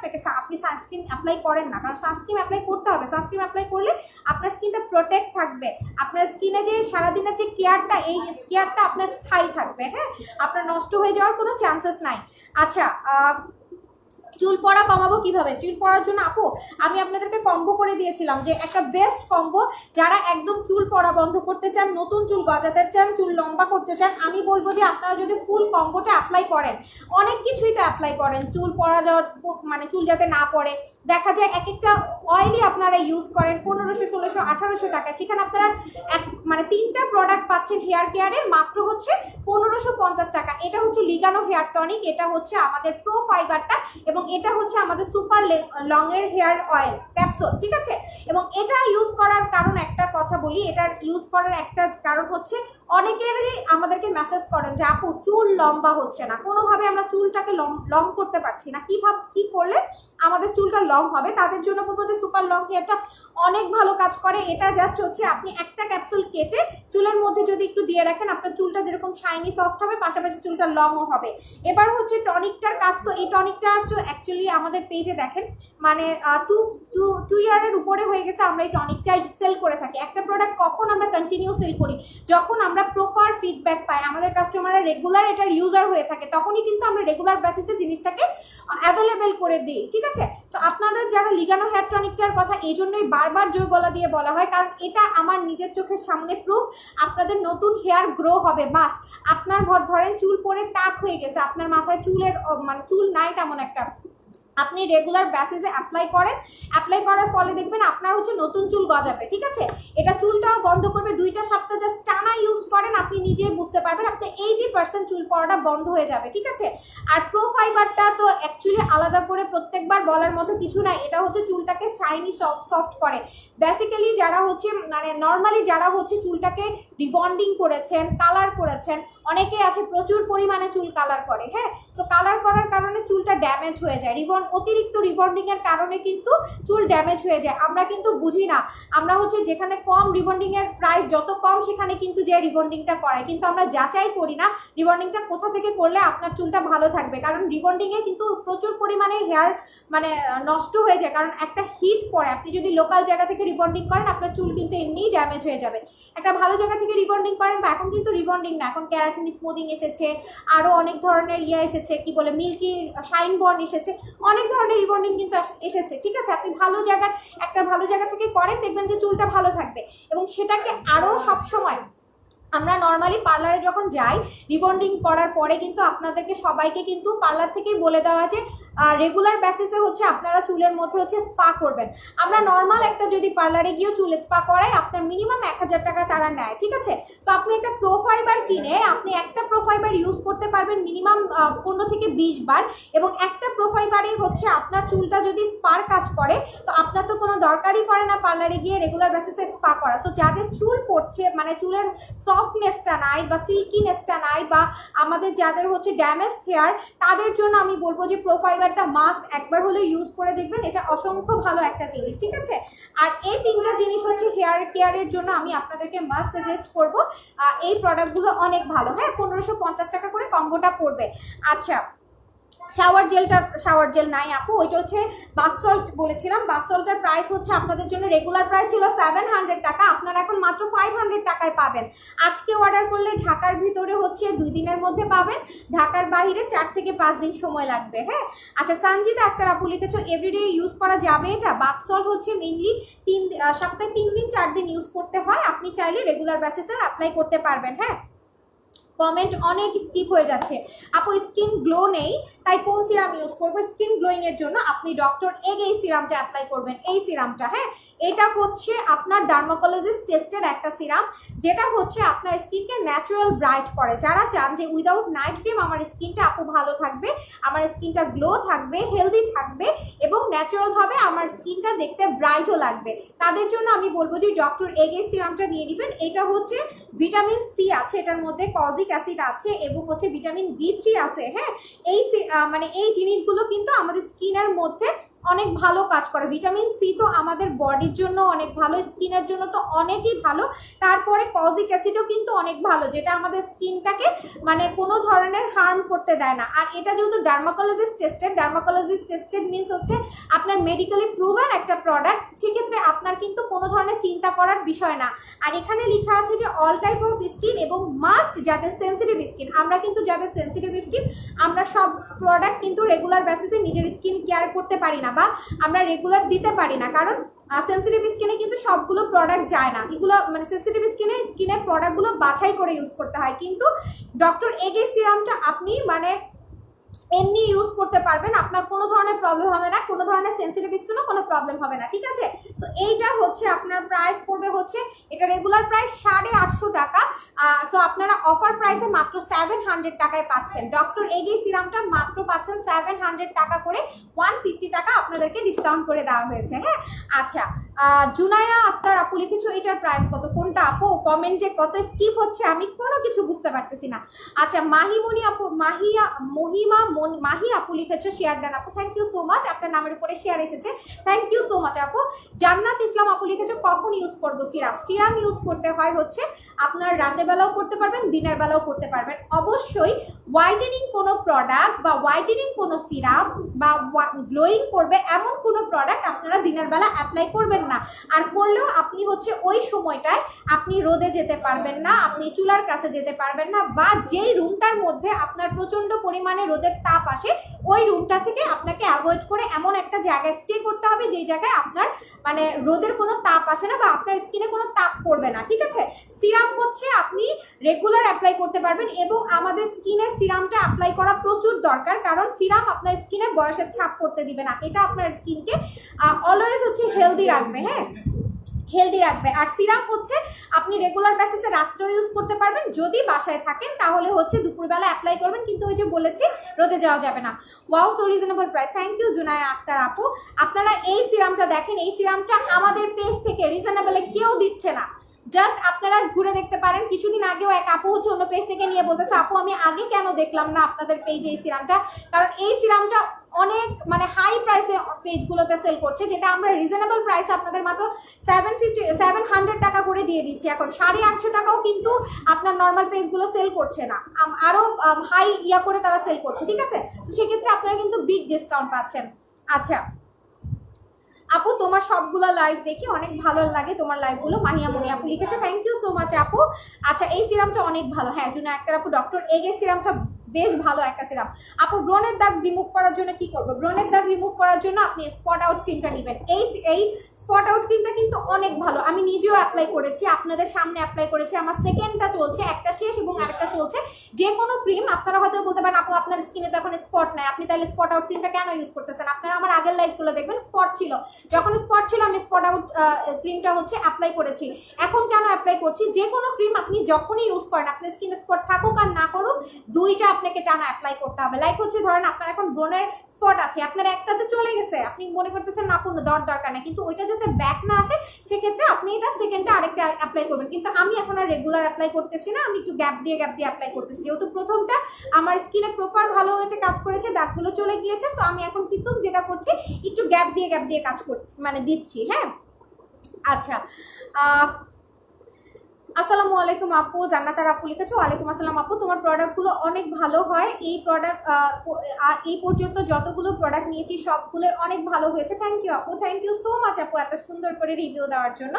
আপনি সানস্ক্রিন অ্যাপ্লাই করেন না, কারণ সানস্ক্রিন অ্যাপ্লাই করতে হবে। সানস্ক্রিন অ্যাপ্লাই করলে আপনার স্কিনটা প্রোটেক্ট থাকবে, আপনার স্কিনে যে সারাদিনের যে কেয়ারটা, এই কেয়ারটা আপনার স্থায়ী থাকবে। হ্যাঁ, আপনার নষ্ট হয়ে যাওয়ার কোনো চান্সেস নাই। আচ্ছা, চুল পড়া কমাবো কিভাবে? চুল পড়ার জন্য আপু আমি আপনাদেরকে কম্বো করে দিয়েছিলাম, যে একটা বেস্ট কম্বো, যারা একদম চুল পড়া বন্ধ করতে চান, নতুন চুল গজাতে চান, চুল লম্বা করতে চান, আমি বলবো যে আপনারা যদি ফুল কম্বোটা অ্যাপ্লাই করেন, অনেক কিছুই তো অ্যাপ্লাই করেন, চুল পড়া যাওয়ার মানে চুল যাতে না পড়ে, দেখা যায় এক একটা অয়েলই আপনারা ইউজ করেন 1500, 1600, 1800 টাকা, সেখানে আপনারা মানে 3টা প্রোডাক্ট পাচ্ছেন হেয়ার কেয়ারের মাত্র হচ্ছে 1550 টাকা। এটা হচ্ছে লিগানো হেয়ার টনিক, এটা হচ্ছে আমাদের প্রো ফাইবারটা, এবং এটা হচ্ছে আমাদের সুপার লং এর হেয়ার অয়েল ক্যাপসুল। ঠিক আছে, এবং এটা ইউজ করার কারণ একটা কথা বলি, এটার ইউজ করার একটা কারণ হচ্ছে অনেকেরই আমাদেরকে মেসেজ করেন যে আপু চুল লম্বা হচ্ছে না, কোনোভাবে আমরা চুলটাকে লং করতে পারছি না, কি করলে আমাদের চুলটা লং হবে। তাদের জন্য বলবো যে সুপার লং হেয়ারটা অনেক ভালো কাজ করে। এটা জাস্ট হচ্ছে আপনি একটা ক্যাপসুল কেটে চুলের মধ্যে যদি একটু দিয়ে রাখেন, আপনার চুলটা যেরকম শাইনি সফট হবে, পাশাপাশি চুলটা লংও হবে। এবার হচ্ছে টনিকটার কাজ, তো এই টনিকটা অ্যাকচুয়ালি আমাদের পেজে দেখেন মানে 2 ইয়ারের উপরে হয়ে গেছে আমরা এই টনিকটা সেল করে থাকি। একটা প্রোডাক্ট কখন আমরা কন্টিনিউ সেল করি? যখন আমরা প্রপার ফিডব্যাক পাই, আমাদের কাস্টমাররা রেগুলার এটার ইউজার হয়ে থাকে, তখনই কিন্তু আমরা রেগুলার বেসিসে জিনিসটাকে অ্যাভেলেবেল করে দিই। ঠিক আছে, তো আপনাদের যারা লিগানো হেয়ার টনিকটার কথা এই জন্যই বারবার জোর গলা দিয়ে বলা হয়, কারণ এটা আমার নিজের চোখের সামনে প্রুফ আপনাদের নতুন হেয়ার গ্রো হবে। মাস্ট আপনার ধরেন চুল পরে টাক হয়ে গেছে, আপনার মাথায় চুলের মানে চুল নাই তেমন একটা, আপনি রেগুলার বেসিসে অ্যাপ্লাই করার ফলে দেখবেন আপনার হচ্ছে নতুন চুল গজাবে। ঠিক আছে, এটা চুলটাও বন্ধ করবে। 2টা সপ্তাহ জাস্ট টানা ইউজ করেন, আপনি নিজেই বুঝতে পারবেন আপনার 80% চুল পড়াটা বন্ধ হয়ে যাবে। ঠিক আছে, আর প্রো ফাইবারটা তো অ্যাকচুয়ালি আলাদা করে প্রত্যেকবার বলার মতো কিছু নাই, এটা হচ্ছে চুলটাকে শাইনি সফট করে। বেসিক্যালি যারা হচ্ছে মানে নর্মালি যারা হচ্ছে চুলটাকে রিবন্ডিং করেছেন, কালার করেছেন, অনেকে আছে প্রচুর পরিমাণে চুল কালার করে। হ্যাঁ, সো কালার করার কারণে চুলটা ড্যামেজ হয়ে যায়, অতিরিক্ত রিবন্ডিং এর কারণে কিন্তু চুল ড্যামেজ হয়ে যায়। আমরা কিন্তু বুঝি না, আমরা হচ্ছে যেখানে কম রিবন্ডিং এর প্রাইস যত কম সেখানে কিন্তু যে রিবন্ডিংটা করায়, কিন্তু আমরা যাচাই করি না রিবন্ডিংটা কোথা থেকে করলে আপনার চুলটা ভালো থাকবে, কারণ রিবন্ডিং এ কিন্তু প্রচুর পরিমাণে হেয়ার মানে নষ্ট হয়ে যায়, কারণ একটা হিট পড়ে। আপনি যদি লোকাল জায়গা থেকে রিবন্ডিং করেন আপনার চুল কিন্তু এমনিই ড্যামেজ হয়ে যাবে। একটা ভালো জায়গা থেকে রিবন্ডিং করেন, বা এখন কিন্তু রিবন্ডিং না, এখন কেরাটিন স্মুদিং এসেছে, আরও অনেক ধরনের এসেছে, কি বলে মিল্কি শাইন বন্ড এসেছে, অনেক ধরনের রিবন্ডিং কিন্তু এসেছে। ঠিক আছে, আপনি একটা ভালো জায়গা থেকে করেন, দেখবেন যে চুলটা ভালো থাকবে, এবং সেটাকে আরও সবসময় আমরা নর্মালি পার্লারে যখন যাই রিবন্ডিং করার পরে কিন্তু আপনাদেরকে সবাইকে কিন্তু পার্লার থেকেই বলে দেওয়া যে রেগুলার বেসিসে হচ্ছে আপনারা চুলের মধ্যে হচ্ছে স্পা করবেন। আমরা নর্মাল একটা যদি পার্লারে গিয়েও চুল স্পা করাই আপনার মিনিমাম 1000 টাকা তারা নেয়, ঠিক আছে। তো আপনি একটা প্রোফাইবার কিনে আপনি একটা প্রোফাইবার ইউজ করতে পারবেন মিনিমাম 15 থেকে 20 বার, এবং একটা প্রোফাইবারেই হচ্ছে আপনার চুলটা যদি স্পার কাজ করে তো আপনার তো কোনো দরকারই পড়ে না পার্লারে গিয়ে রেগুলার বেসিসে স্পা করা। তো যাদের চুল পড়ছে মানে চুলের সফটনেসটা নাই বা সিল্কিনেসটা নাই বা আমাদের যাদের হচ্ছে ড্যামেজ হেয়ার, তাদের জন্য আমি বলবো যে প্রোফাইবারটা মাস্ট একবার হলে ইউজ করে দেখবেন, এটা অসংখ্য ভালো একটা জিনিস, ঠিক আছে। আর এই 3টা জিনিস হচ্ছে হেয়ার কেয়ারের জন্য আমি আপনাদেরকে মাস্ট সাজেস্ট করব। এই প্রোডাক্টগুলো অনেক ভালো, হ্যাঁ 1550 টাকা করে কম্বোটা পড়বে। আচ্ছা, শাওয়ার জেল নাই আপু, ওইটা হচ্ছে বাথ সল্ট বলেছিলাম। বাথ সল্টের প্রাইস হচ্ছে আপনাদের জন্য রেগুলার প্রাইস ছিল 700 টাকা, আপনারা এখন মাত্র 500 টাকায় পাবেন। আজকে অর্ডার করলে ঢাকার ভিতরে হচ্ছে 2 দিনের মধ্যে পাবেন, ঢাকার বাইরে 4 থেকে 5 দিন সময় লাগবে, হ্যাঁ। আচ্ছা, সঞ্জিতা আক্তার আপু লিখেছো এভরিডে ইউজ করা যাবে এটা? বাথ সল্ট হচ্ছে মেনলি সপ্তাহে 3 দিন 4 দিন ইউজ করতে হয়, আপনি চাইলে রেগুলার বেসিসে অ্যাপ্লাই করতে পারবেন, হ্যাঁ। কমেন্ট অনেক স্কিপ হয়ে যাচ্ছে আপু, স্কিন গ্লো নেই তাই কোন সিরাম ইউজ করবো? স্কিন গ্লোয়িং এর জন্য আপনি ডক্টর এগ এই সিরামটা অ্যাপ্লাই করবেন, এই সিরামটা, হ্যাঁ। এটা হচ্ছে আপনার ডার্মাকোলজিস্ট টেস্টেড একটা সিরাম, যেটা হচ্ছে আপনার স্কিনকে ন্যাচারাল ব্রাইট করে। যারা চান যে উইদাউট নাইট ক্রিম আমার স্কিনটা আপু ভালো থাকবে, আমার স্কিনটা গ্লো থাকবে, হেলদি থাকবে এবং ন্যাচারালভাবে আমার স্কিনটা দেখতে ব্রাইটও লাগবে, তাদের জন্য আমি বলবো যে ডক্টর এগ এই সিরামটা নিয়ে নেবেন। এটা হচ্ছে ভিটামিন সি আছে এটার মধ্যে, কজিক অ্যাসিড আছে এবং হচ্ছে ভিটামিন B3 আছে, হ্যাঁ। এই মানে এই জিনিসগুলো কিন্তু আমাদের স্কিনের মধ্যে অনেক ভালো কাজ করে। ভিটামিন সি তো আমাদের বডির জন্য অনেক ভালো, স্কিনের জন্য তো অনেকই ভালো, তারপরে কজিক অ্যাসিডও কিন্তু অনেক ভালো, যেটা আমাদের স্কিনটাকে মানে কোনো ধরনের হার্ম করতে দেয় না। আর এটা যেহেতু ডার্মাকোলজিস্ট টেস্টেড মিনস হচ্ছে আপনার মেডিকেলি প্রুভেন একটা প্রোডাক্ট, সেক্ষেত্রে আপনার কিন্তু কোনো ধরনের চিন্তা করার বিষয় না। আর এখানে লেখা আছে যে অল টাইপ অফ স্কিন এবং মাস্ট যাদের সেন্সিটিভ স্কিন, আমরা কিন্তু যাদের সেন্সিটিভ স্কিন আমরা সব প্রোডাক্ট কিন্তু রেগুলার বেসিসে নিজের স্কিন কেয়ার করতে পারি না বা আমরা রেগুলার দিতে পারি না, কারণ সেন্সিটিভ স্কিনে কিন্তু সবগুলো প্রোডাক্ট যায় না, এগুলো মানে সেন্সিটিভ স্কিনের প্রোডাক্টগুলো বাছাই করে ইউজ করতে হয়। কিন্তু ডক্টর এগ এই সিরামটা আপনি মানে এমনি ইউজ করতে পারবেন, আপনার কোনো ধরনের প্রবলেম হবে না, কোনো ধরনের সেন্সিটিভ স্কিনও কোনো প্রবলেম হবে না, ঠিক আছে। সো এইটা হচ্ছে আপনার প্রাইস পড়বে হচ্ছে, এটা রেগুলার প্রাইস 850 টাকা, সো আপনারা অফার প্রাইসে মাত্র 700 টাকায় পাচ্ছেন। ডক্টর এগ এই সিরামটা মাত্র পাচ্ছেন 700 টাকা করে, 150 টাকা আপনাদেরকে ডিসকাউন্ট করে দেওয়া হয়েছে, হ্যাঁ। আচ্ছা, জুনায়া আক্তার আপু লিখেছো এটার প্রাইস কত? কোনটা আপু? কমেন্টে কত স্কিপ হচ্ছে আমি কোনো কিছু বুঝতে পারতেছি না। আচ্ছা, মাহি আপু লিখেছো শেয়ার ডান আপু, থ্যাংক ইউ সো মাচ, আপনার নামের উপরে শেয়ার এসেছে, থ্যাংক ইউ সো মাচ আপু। জান্নাত ইসলাম আপু লিখেছো কখন ইউজ করবো সিরাম ইউজ করতে হয় হচ্ছে আপনার রাতের বেলাও করতে পারবেন, দিনের বেলাও করতে পারবেন। অবশ্যই হোয়াইটেনিং কোনো প্রোডাক্ট বা হোয়াইটেনিং কোনো সিরাম বা গ্লোয়িং করবে এমন কোনো প্রোডাক্ট আপনারা দিনের বেলা অ্যাপ্লাই করবেন না, আর করলেও আপনি হচ্ছে ওই সময়টায় আপনি রোদে যেতে পারবেন না, আপনি চুলার কাছে যেতে পারবেন না, বা যেই রুমটার মধ্যে আপনার প্রচণ্ড পরিমাণে রোদের তাপ আসে ওই রুমটা থেকে আপনাকে অ্যাভয়েড করে এমন একটা জায়গায় স্টে করতে হবে যেই জায়গায় আপনার মানে রোদের কোনো তাপ আসে না বা আপনার স্কিনে কোনো তাপ পড়বে না, ঠিক আছে। সিরাম হচ্ছে আপনি রেগুলার অ্যাপ্লাই করতে পারবেন এবং আমাদের স্কিনে সিরামটা অ্যাপ্লাই করা প্রচুর দরকার, কারণ সিরাম আপনার স্কিনে বয়সের ছাপ পড়তে দিবে না, এটা আপনার স্কিনকে অলওয়েজ হচ্ছে হেলদি রাখবে, হ্যাঁ হেলদি রাখবে। আর সিরাম হচ্ছে আপনি রেগুলার বেসিসে রাত্রেও ইউজ করতে পারবেন, যদি বাসায় থাকেন তাহলে হচ্ছে দুপুরবেলা অ্যাপ্লাই করবেন, কিন্তু ওই যে বলেছি রোদে যাওয়া যাবে না। Wow, so reasonable price, thank you Junaya Akter আপু। আপনারা এই সিরামটা দেখেন, এই সিরামটা আমাদের পেজ থেকে রিজনেবলে কেউ দিচ্ছে না, জাস্ট আপনারা ঘুরে দেখতে পারেন। কিছুদিন আগেও এক আপু হচ্ছে অন্য পেজ থেকে নিয়ে বলতেছে আপু আমি আগে কেন দেখলাম না আপনাদের পেজে এই সিরামটা, কারণ এই সিরামটা অনেক মানে হাই প্রাইসে পেজগুলোতে সেল করছে, যেটা আমরা রিজনেবল প্রাইসে আপনাদের মাত্র 700 টাকা করে দিয়ে দিচ্ছি। এখন 850 টাকাও কিন্তু আপনার নর্মাল পেজগুলো সেল করছে না, আরও হাই ইয়া করে তারা সেল করছে, ঠিক আছে। তো সেক্ষেত্রে আপনারা কিন্তু বিগ ডিসকাউন্ট পাচ্ছেন। আচ্ছা আপু, তোমার সবগুলো লাইভ দেখি অনেক ভালো লাগে তোমার লাইভগুলো, মাহিয়া মনি আপু লিখেছে, থ্যাংক ইউ সো মাচ আপু। আচ্ছা, এই সিরামটা অনেক ভালো, হ্যাঁ জুনা একটা আপু, ডক্টর এগ এর সিরামটা বেশ ভালো একটা সিরাম। আপু ব্রণের দাগ রিমুভ করার জন্য কি করবো? ব্রণের দাগ রিমুভ করার জন্য আপনি স্পট আউট ক্রিমটা নেবেন। এই স্পট আউট ক্রিমটা কিন্তু অনেক ভালো, আমি নিজেও অ্যাপ্লাই করেছি, আপনাদের সামনে অ্যাপ্লাই করেছি, আমার সেকেন্ডটা চলছে, একটা শেষ এবং আরেকটা চলছে। যে কোনো ক্রিম আপনারা হয়তো বলতে পারেন আপু আপনার স্কিনে তো এখন স্পট নাই, আপনি তাহলে স্পট আউট ক্রিমটা কেন ইউজ করতেছেন? আপনারা আমার আগের লাইভগুলো দেখবেন, স্পট ছিল, যখন স্পট ছিল আমি স্পট আউট ক্রিমটা হচ্ছে অ্যাপ্লাই করেছি। এখন কেন অ্যাপ্লাই করছি? যে কোনো ক্রিম আপনি যখনই ইউজ করেন, আপনার স্কিনে স্পট থাকুক আর না করুক, দুইটা আপনাকে টানা অ্যাপ্লাই করতে হবে। লাইক হচ্ছে ধরেন আপনার এখন ব্রণের স্পট আছে, আপনার একটাতে চলে গেছে, আপনি মনে করতেছেন না আপনি দরকার নেই, কিন্তু ওইটা যাতে ব্যাক না আসে সেক্ষেত্রে আপনি এটা সেকেন্ডে আরেকটা অ্যাপ্লাই করবেন। কিন্তু আমি এখন আর রেগুলার অ্যাপ্লাই করতেছি না, আমি একটু গ্যাপ দিয়ে অ্যাপ্লাই করতেছি, যেহেতু প্রথমটা আমার স্কিনে প্রপার ভালো হতে কাজ করেছে, দাগগুলো চলে গিয়েছে। সো আমি এখন কিন্তু যেটা করছি একটু গ্যাপ দিয়ে কাজ করছি, মানে দিচ্ছি। হ্যাঁ, আচ্ছা, আসসালামু আলাইকুম আপু, জান্নাতার আপু লিখেছো। ওয়ালাইকুম আসসালাম আপু, তোমার প্রোডাক্টগুলো অনেক ভালো হয়, এই প্রোডাক্ট এই পর্যন্ত যতগুলো প্রোডাক্ট নিয়েছি সবগুলো অনেক ভালো হয়েছে। থ্যাংক ইউ আপু, থ্যাংক ইউ সো মাচ আপু এত সুন্দর করে রিভিউ দেওয়ার জন্য,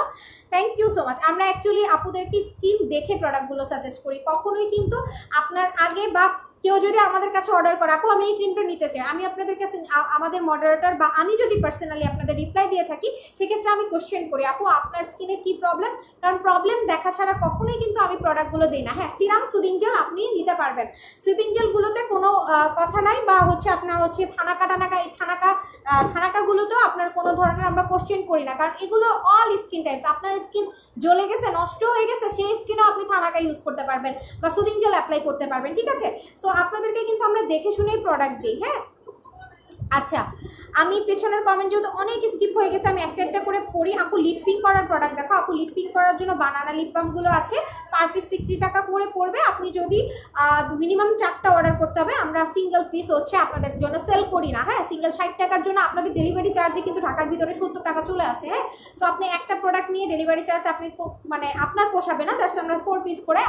থ্যাংক ইউ সো মাচ। আমরা অ্যাকচুয়ালি আপুদেরকে স্কিন দেখে প্রোডাক্টগুলো সাজেস্ট করি, কখনোই কিন্তু আপনার আগে বা কেউ যদি আমাদের কাছে অর্ডার করে আপু আমি এই ক্রিমটা নিতে চাই, আমি আপনাদের কাছে আমাদের মডারেটর বা আমি যদি পার্সোনালি আপনাদের রিপ্লাই দিয়ে থাকি, সেক্ষেত্রে আমি কোশ্চেন করি আপু আপনার স্কিনে কি প্রবলেম, কারণ প্রবলেম দেখা ছাড়া কখনোই কিন্তু আমি প্রোডাক্টগুলো দিই না। হ্যাঁ, সিরাম সুদিং জেল আপনি নিতে পারবেন, সুদিং জেলগুলোতে কোনো কথা নাই, বা হচ্ছে আপনার হচ্ছে থানাকাগুলোতেও আপনার কোনো ধরনের আমরা কোশ্চেন করি না, কারণ এগুলো অল স্কিন টাইপস। আপনার স্কিন জ্বলে গেছে, নষ্ট হয়ে গেছে, সেই স্কিনেও আপনি থানাকা ইউজ করতে পারবেন বা সুদিং জেল অ্যাপ্লাই করতে পারবেন, ঠিক আছে। সো আপনাদেরকে কিন্তু আমরা দেখে শুনেই প্রোডাক্ট দিই। হ্যাঁ, আচ্ছা, আমি পেছনের কমেন্ট যেহেতু অনেক স্কিপ হয়ে গেছে, আমি একটা একটা করে পড়ি। আপু লিপ পিঙ্ক করার প্রোডাক্ট দেখো, আপু লিপ পিঙ্ক করার জন্য বানানা লিপ বামগুলো আছে, পার পিস 60 টাকা করে পড়বে। আপনি যদি মিনিমাম 4টা অর্ডার করতে হবে, আমরা সিঙ্গেল পিস হচ্ছে আপনাদের জন্য সেল করি না। হ্যাঁ, সিঙ্গেল 60 টাকার জন্য আপনাদের ডেলিভারি চার্জে কিন্তু ঢাকার ভিতরে 70 টাকা চলে আসে। হ্যাঁ, সো আপনি একটা প্রোডাক্ট নিয়ে ডেলিভারি চার্জ আপনি মানে আপনার পোষাবে না, তার আমরা 4 পিস করে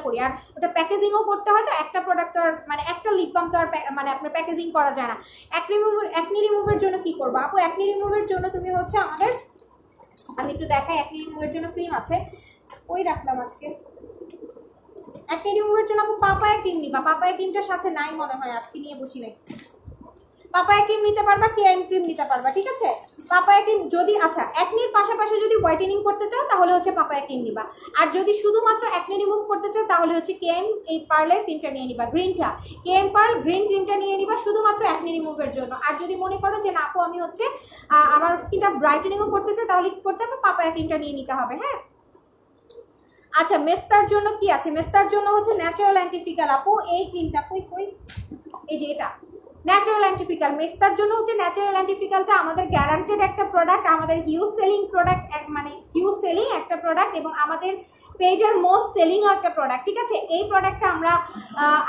করি, আর ওটা প্যাকেজিংও করতে হয়। তো একটা প্রোডাক্ট তো আর মানে একটা লিপ বাম তো আর মানে আপনার প্যাকেজিং করা যায় না। একনি রিমুভের জন্য কি করবো আপু? একনি রিমুভের জন্য তুমি হচ্ছে আমাদের, আমি একটু দেখাই, একনি রিমুভের জন্য ক্রিম আছে, ওই রাখলাম আজকে। একনি রিমুভের জন্য আপু পাপায়া ক্রিম নিবা, পাপায়া ক্রিমটার সাথে নাই মনে হয়, আজকে নিয়ে বসি নাই। পাপায়া ক্রিম নিতে পারবা, কেএম ক্রিম নিতে পারবা, ঠিক আছে। পাপায়া ক্রিম যদি আচ্ছা একনির পাশাপাশি যদি হোয়াইটেনিং করতে চাও তাহলে হচ্ছে পাপায়া ক্রিম নিবা, আর যদি শুধুমাত্র একনি রিমুভ করতে চাও তাহলে হচ্ছে কেএম এই পার্লের ক্রিমটা নিয়ে নিবা, গ্রিনটা, কেএম পার্ল গ্রিন ক্রিমটা নিয়ে নিবা শুধুমাত্র একনি রিমুভের জন্য। আর যদি মনে করো যে না আপু আমি হচ্ছে আমার স্কিনটা ব্রাইটেনিংও করতে চাই, তাহলে কি করতে হবে? পাপায়া ক্রিমটা নিয়ে নিতে হবে। হ্যাঁ, আচ্ছা, মেস্তার জন্য কি আছে? মেস্তার জন্য হচ্ছে ন্যাচারাল অ্যান্টিফিকাল আপু, এই ক্রিমটা কই এই যে এটা ন্যাচারাল অ্যান্টিফিকাল। মেস্তার জন্য হচ্ছে ন্যাচারাল অ্যান্টিফিকালটা আমাদের গ্যারান্টেড একটা প্রোডাক্ট, আমাদের হিউজ সেলিং প্রোডাক্ট, মানে হিউজ সেলিং একটা প্রোডাক্ট, এবং আমাদের পেজের মোস্ট সেলিংও একটা প্রোডাক্ট, ঠিক আছে। এই প্রোডাক্টটা আমরা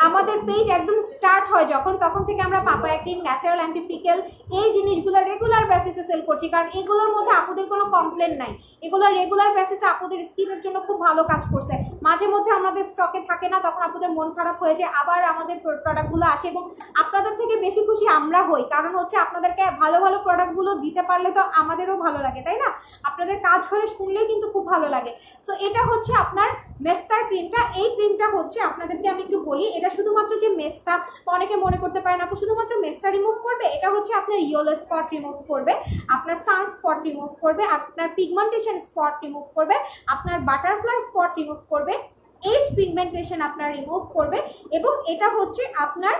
আমাদের পেজ একদম স্টার্ট হয় যখন, তখন থেকে আমরা পাপায়া ক্রিম, ন্যাচারাল অ্যান্টিফিকাল এই জিনিসগুলো রেগুলার বেসিসে সেল করছি, কারণ এগুলোর মধ্যে আপুদের কোনো কমপ্লেন নাই, এগুলো রেগুলার বেসিসে আপুদের স্কিনের জন্য খুব ভালো কাজ করছে। মাঝে মধ্যে আমাদের স্টকে থাকে না, তখন আপুদের মন খারাপ হয়ে যায়, আবার আমাদের প্রোডাক্টগুলো আসে, এবং আপনাদের থেকে বেশি খুশি আমরা হই, কারণ হচ্ছে আপনাদেরকে ভালো ভালো প্রোডাক্টগুলো দিতে পারলে তো আমাদেরও ভালো লাগে, তাই না? আপনাদের কাজ হয়ে শুনলেই কিন্তু খুব ভালো লাগে। সো এটা হচ্ছে আপনার মেস্তার ক্রিমটা। এই ক্রিমটা হচ্ছে আপনাদেরকে আমি একটু বলি, এটা শুধুমাত্র যে মেস্তা, অনেকে মনে করতে পারেন আপু শুধুমাত্র মেস্তা রিমুভ করবে, এটা হচ্ছে আপনার ইয়েলো স্পট রিমুভ করবে, আপনার সান স্পট রিমুভ করবে, আপনার পিগমেন্টেশন স্পট রিমুভ করবে, আপনার বাটারফ্লাই স্পট রিমুভ করবে, এজ পিগমেন্টেশন আপনার রিমুভ করবে, এবং এটা হচ্ছে আপনার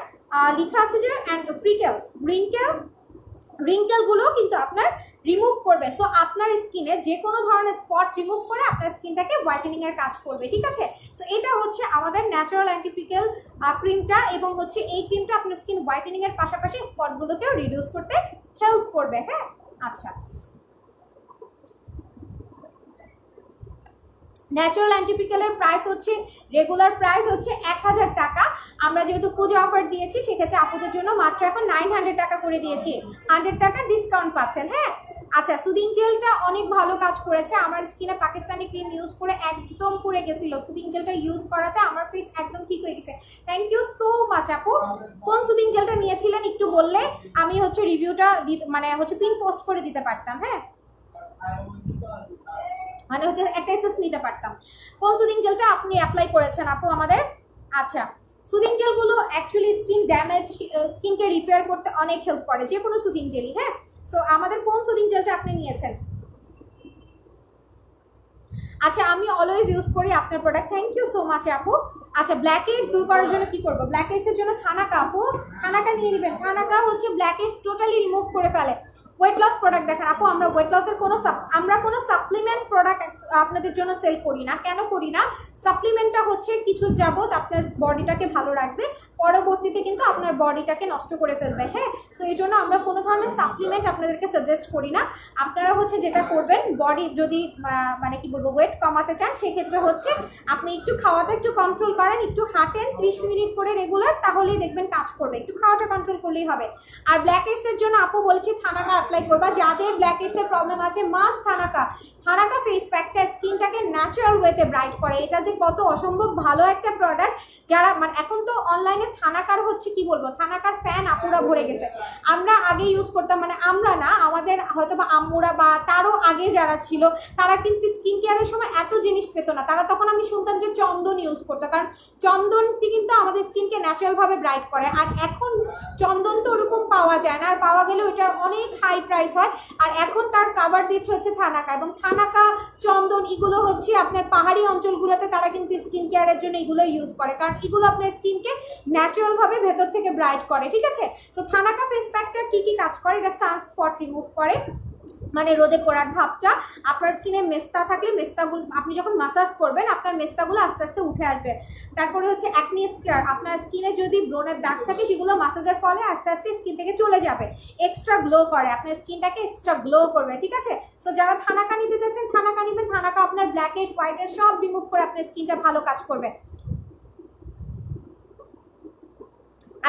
লেখা আছে যে রিঙ্কেলগুলো কিন্তু আপনার রিমুভ করবে। সো আপনার স্কিনে যে কোনো ধরনের স্পট রিমুভ করে আপনার স্কিনটাকে হোয়াইটেনিং এর কাজ করবে, ঠিক আছে। সো এটা হচ্ছে আমাদের ন্যাচারাল অ্যান্টিফিকাল ক্রিমটা, এবং হচ্ছে এই ক্রিমটা আপনার স্কিন হোয়াইটেনিং এর পাশাপাশি স্পটগুলোকেও রিডিউস করতে হেল্প করবে। হ্যাঁ, আচ্ছা, ন্যাচারাল অ্যান্টিফিকালের প্রাইস হচ্ছে, রেগুলার প্রাইস হচ্ছে 1000 টাকা। আমরা যেহেতু পূজা অফার দিয়েছি সেক্ষেত্রে আপুদের জন্য মাত্র এখন 900 টাকা করে দিয়েছি, 100 টাকা ডিসকাউন্ট পাচ্ছেন। হ্যাঁ, আচ্ছা, সুদিং জেলটা অনেক ভালো কাজ করেছে, আমার স্কিনে পাকিস্তানি ক্রিম ইউজ করে একদম পুড়ে গেছিলো, সুদিং জেলটা ইউজ করাতে আমার ফেস একদম ঠিক হয়ে গেছে। থ্যাংক ইউ সো মাচ আপু। কোন সুদিং জেলটা নিয়েছিলেন একটু বললে আমি হচ্ছে রিভিউটা মানে হচ্ছে পিন পোস্ট করে দিতে পারতাম। হ্যাঁ, মানে হচ্ছে একটা এসএস নিতে পারতাম। কোন সুদিং জেলটা আপনি অ্যাপ্লাই করেছেন আপু আমাদের? আচ্ছা, সুদিং জেলগুলো অ্যাকচুয়ালি স্কিন ড্যামেজ, স্কিনকে রিপেয়ার করতে অনেক হেল্প করে, যে কোনো সুদিং জেলই। হ্যাঁ, সো আমাদের কোন সুদিং জেলটা আপনি নিয়েছেন? আচ্ছা, আমি অলওয়েজ ইউজ করি আপনার product, thank you so much আপু। আচ্ছা, ব্ল্যাক হেডস দূর করার জন্য কি করবো? ব্ল্যাক হেডসের জন্য থানাকা আপু, থানাকা নিয়ে নেবেন। থানাকা হচ্ছে ব্ল্যাক হেডস টোটালি রিমুভ করে ফেলে। ওয়েট লস প্রোডাক্ট দেখেন আপু, আমরা ওয়েট লসের কোনো সাপ্লিমেন্ট প্রোডাক্ট আপনাদের জন্য সেল করি না। কেন করি না? সাপ্লিমেন্টটা হচ্ছে কিছু যাবত আপনার বডিটাকে ভালো রাখবে, পরবর্তীতে কিন্তু আপনার বডিটাকে নষ্ট করে ফেলবে। হ্যাঁ, সো এই জন্য আমরা কোনো ধরনের সাপ্লিমেন্ট আপনাদেরকে সাজেস্ট করি না। আপনারা হচ্ছে যেটা করবেন, বডি যদি মানে কি বলবো ওয়েট কমাতে চান, সেক্ষেত্রে হচ্ছে আপনি একটু খাওয়াটা একটু কন্ট্রোল করেন, একটু হাঁটেন 30 মিনিট করে রেগুলার, তাহলেই দেখবেন কাজ করবে। একটু খাওয়াটা কন্ট্রোল করলেই হবে। আর ব্ল্যাক হেডসের জন্য আপু বলেছি থানাকা অ্যাপ্লাই করবা। যাদের ব্ল্যাক হেডসের প্রবলেম আছে, মাস্ট থানাকা। থানাকা ফেস প্যাকটা স্কিনটাকে ন্যাচারাল ওয়েতে ব্রাইট করে। এটা যে কত অসম্ভব ভালো একটা প্রোডাক্ট, যারা মানে এখন তো অনলাইনে থানাকার হচ্ছে কি বলবো, থানাকার ফ্যান আপুরা ভরে গেছে। আমরা আগে ইউজ করতাম, মানে আমরা না, আমাদের হয়তো বা আম্মুরা বা তারও আগে যারা ছিল, তারা কিন্তু স্কিন কেয়ারের সময় এত জিনিস পেত না। তারা তখন আমি শুনতাম যে চন্দন ইউজ করতো, কারণ চন্দনটি কিন্তু আমাদের স্কিনকে ন্যাচারালভাবে ব্রাইট করে। আর এখন চন্দন তো ওরকম পাওয়া যায় না, আর পাওয়া গেলেও এটা অনেক হাই প্রাইস হয়। আর এখন তার কাভার দিচ্ছে হচ্ছে থানাকা, এবং থানাকা চন্দন এগুলো হচ্ছে আপনার পাহাড়ি অঞ্চলগুলোতে তারা কিন্তু স্কিন কেয়ারের জন্য এগুলো ইউজ করে, কারণ এগুলো আপনার স্কিনকে ন্যাচারালভাবে ভেতর থেকে ব্রাইট করে। ঠিক আছে, সো থানাকা ফেস প্যাকটা কী কী কাজ করে? এটা সানস্পট রিমুভ করে, মানে রোদে পড়ার ভাবটা, আপনার স্কিনে মেস্তা থাকলে মেস্তাগুলো আপনি যখন মাসাজ করবেন আপনার মেস্তাগুলো আস্তে আস্তে উঠে আসবে। তারপরে হচ্ছে অ্যাকনি স্কেয়ার, আপনার স্কিনে যদি ব্রণের দাগ থাকে সেগুলো মাসাজের ফলে আস্তে আস্তে স্কিন থেকে চলে যাবে। এক্সট্রা গ্লো করে, আপনার স্কিনটাকে এক্সট্রা গ্লো করবে। ঠিক আছে, সো যারা থানাকা নিতে চাচ্ছেন থানাকা নেবেন। থানাকা আপনার ব্ল্যাক হেডস, হোয়াইট হেডস সব রিমুভ করে আপনার স্কিনটা ভালো কাজ করবে।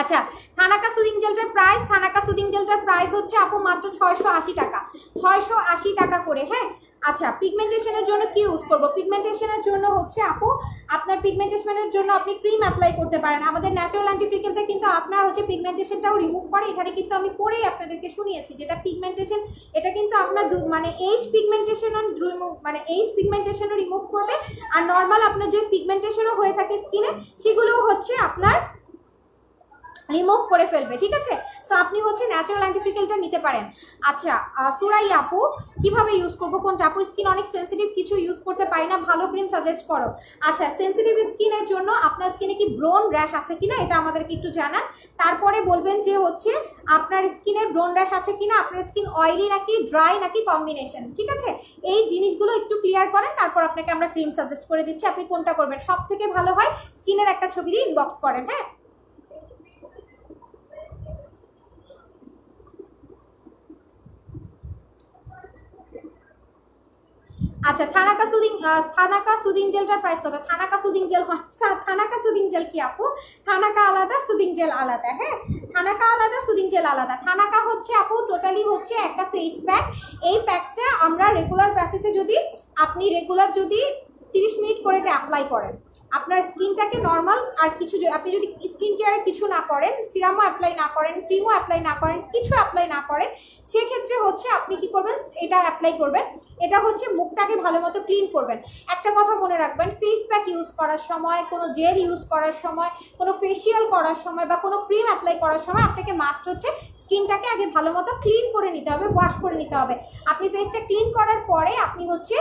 আচ্ছা, থানাকা সুদিং জেলটার প্রাইস, থানাকা সুদিং জেলটার প্রাইস হচ্ছে আপু মাত্র 680 টাকা, 680 টাকা করে। হ্যাঁ, আচ্ছা, পিগমেন্টেশনের জন্য কি ইউজ করবো? পিগমেন্টেশনের জন্য হচ্ছে আপু আপনার পিগমেন্টেশনের জন্য আপনি ক্রিম অ্যাপ্লাই করতে পারেন। আমাদের ন্যাচারাল অ্যান্টিফ্রিকেলটা কিন্তু আপনার হচ্ছে পিগমেন্টেশনটাও রিমুভ করে। এখানে কিন্তু আমি পরেই আপনাদেরকে শুনিয়েছি যেটা পিগমেন্টেশন, এটা কিন্তু আপনার মানে এইজ পিগমেন্টেশনও রিমুভ, মানে এইজ পিগমেন্টেশনও রিমুভ করবে। আর নর্মাল আপনার যে পিগমেন্টেশনও হয়ে থাকে স্কিনে, সেগুলোও হচ্ছে আপনার রিমুভ করে ফেলবে। ঠিক আছে, সো আপনি হচ্ছে ন্যাচারাল অ্যান্টিফ্রিকেলটা নিতে পারেন। আচ্ছা, সুরাই আপু কিভাবে ইউজ করবো কোনটা? আপু স্কিন অনেক সেন্সিটিভ, কিছু ইউজ করতে পারি না, ভালো ক্রিম সাজেস্ট করো। আচ্ছা, সেন্সিটিভ স্কিনের জন্য আপনার স্কিনে কি ব্রোন র্যাশ আছে কিনা এটা আমাদেরকে একটু জানান। তারপরে বলবেন যে হচ্ছে আপনার স্কিনের ব্রোন র্যাশ আছে কিনা, আপনার স্কিন অয়েলি নাকি ড্রাই নাকি কম্বিনেশন। ঠিক আছে, এই জিনিসগুলো একটু ক্লিয়ার করেন, তারপর আপনাকে আমরা ক্রিম সাজেস্ট করে দিচ্ছি। আপনি কোনটা করবেন? সব থেকে ভালো হয় স্কিনের একটা ছবি দিয়ে ইনবক্স করেন। হ্যাঁ, আচ্ছা, থানাকা সুদিং জেলটার প্রাইস কত? থানাকা সুদিং জেল হয়, থানাকা সুদিং জেল কি আপু? থানাকা আলাদা, সুদিং জেল আলাদা। হ্যাঁ, থানাকা আলাদা, সুদিং জেল আলাদা। থানাকা হচ্ছে আপু টোটালি হচ্ছে একটা ফেস প্যাক। এই প্যাকটা আমরা রেগুলার বেসিসে যদি আপনি রেগুলার যদি 30 মিনিট করে এটা অ্যাপ্লাই করেন, আপনার স্কিনটাকে নর্মাল আর কিছু আপনি যদি স্কিন কেয়ারে কিছু না করেন, সিরামও অ্যাপ্লাই না করেন, ক্রিমও অ্যাপ্লাই না করেন, কিছু অ্যাপ্লাই না করেন, সেক্ষেত্রে হচ্ছে আপনি কি করবেন, এটা অ্যাপ্লাই করবেন। এটা হচ্ছে মুখটাকে ভালো মতো ক্লিন করবেন। একটা কথা মনে রাখবেন, ফেস প্যাক ইউজ করার সময়, কোনো জেল ইউজ করার সময়, কোনো ফেসিয়াল করার সময় বা কোনো ক্রিম অ্যাপ্লাই করার সময় আপনাকে মাস্ট হচ্ছে স্কিনটাকে আগে ভালো মতো ক্লিন করে নিতে হবে, ওয়াশ করে নিতে হবে। আপনি ফেসটা ক্লিন করার পরে আপনি হচ্ছে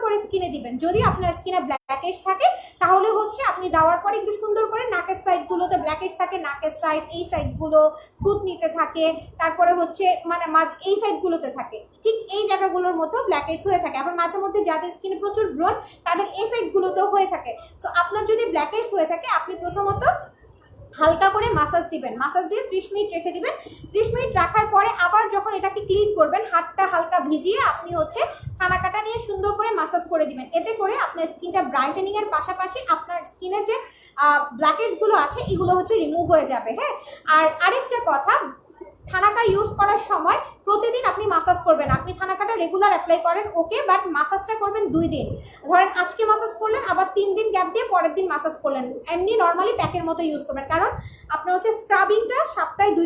করে স্কিনে দিবেন। যদি আপনার স্কিনে ব্ল্যাক হেডস থাকে তাহলে হচ্ছে আপনি দেওয়ার পরে একটু সুন্দর করে নাকের সাইডগুলোতে ব্ল্যাক হেডস থাকে, নাকের সাইড এই সাইডগুলো থুতনিতে থাকে, তারপরে হচ্ছে মানে এই সাইডগুলোতে থাকে, ঠিক এই জায়গাগুলোর মতো ব্ল্যাক হেডস হয়ে থাকে। আবার মাঝে মধ্যে যাদের স্কিনে প্রচুর ব্রণ তাদের এই সাইডগুলোতেও হয়ে থাকে। সো আপনার যদি ব্ল্যাক হেডস হয়ে থাকে আপনি প্রথমত হালকা করে মাসাজ দিবেন, মাসাজ দিয়ে 30 মিনিট রেখে দিবেন। 30 মিনিট রাখার পরে আবার যখন এটাকে ক্লিন করবেন, হাতটা হালকা ভিজিয়ে আপনি হচ্ছে থানাকাটা নিয়ে সুন্দর করে মাসাজ করে দিবেন। এতে করে আপনার স্কিনটা ব্রাইটেনিং এর পাশাপাশি আপনার স্কিনের যে ব্ল্যাকেজগুলো আছে এগুলো হচ্ছে রিমুভ হয়ে যাবে। হ্যাঁ, আর আরেকটা কথা, থানাকা ইউজ করার সময় প্রতিদিন আপনি মাসাজ করবেন। আপনি থানাকাটা রেগুলার অ্যাপ্লাই করেন ওকে, বাট মাসাজটা করবেন 2 দিন। ধরেন আজকে মাসাজ করলেন, আবার 3 দিন গ্যাপ দিয়ে পরের দিন মাসাজ করলেন, এমনি নর্মালি প্যাকের মতো ইউজ করবেন। কারণ আপনার হচ্ছে স্ক্রাবিংটা সপ্তাহে 2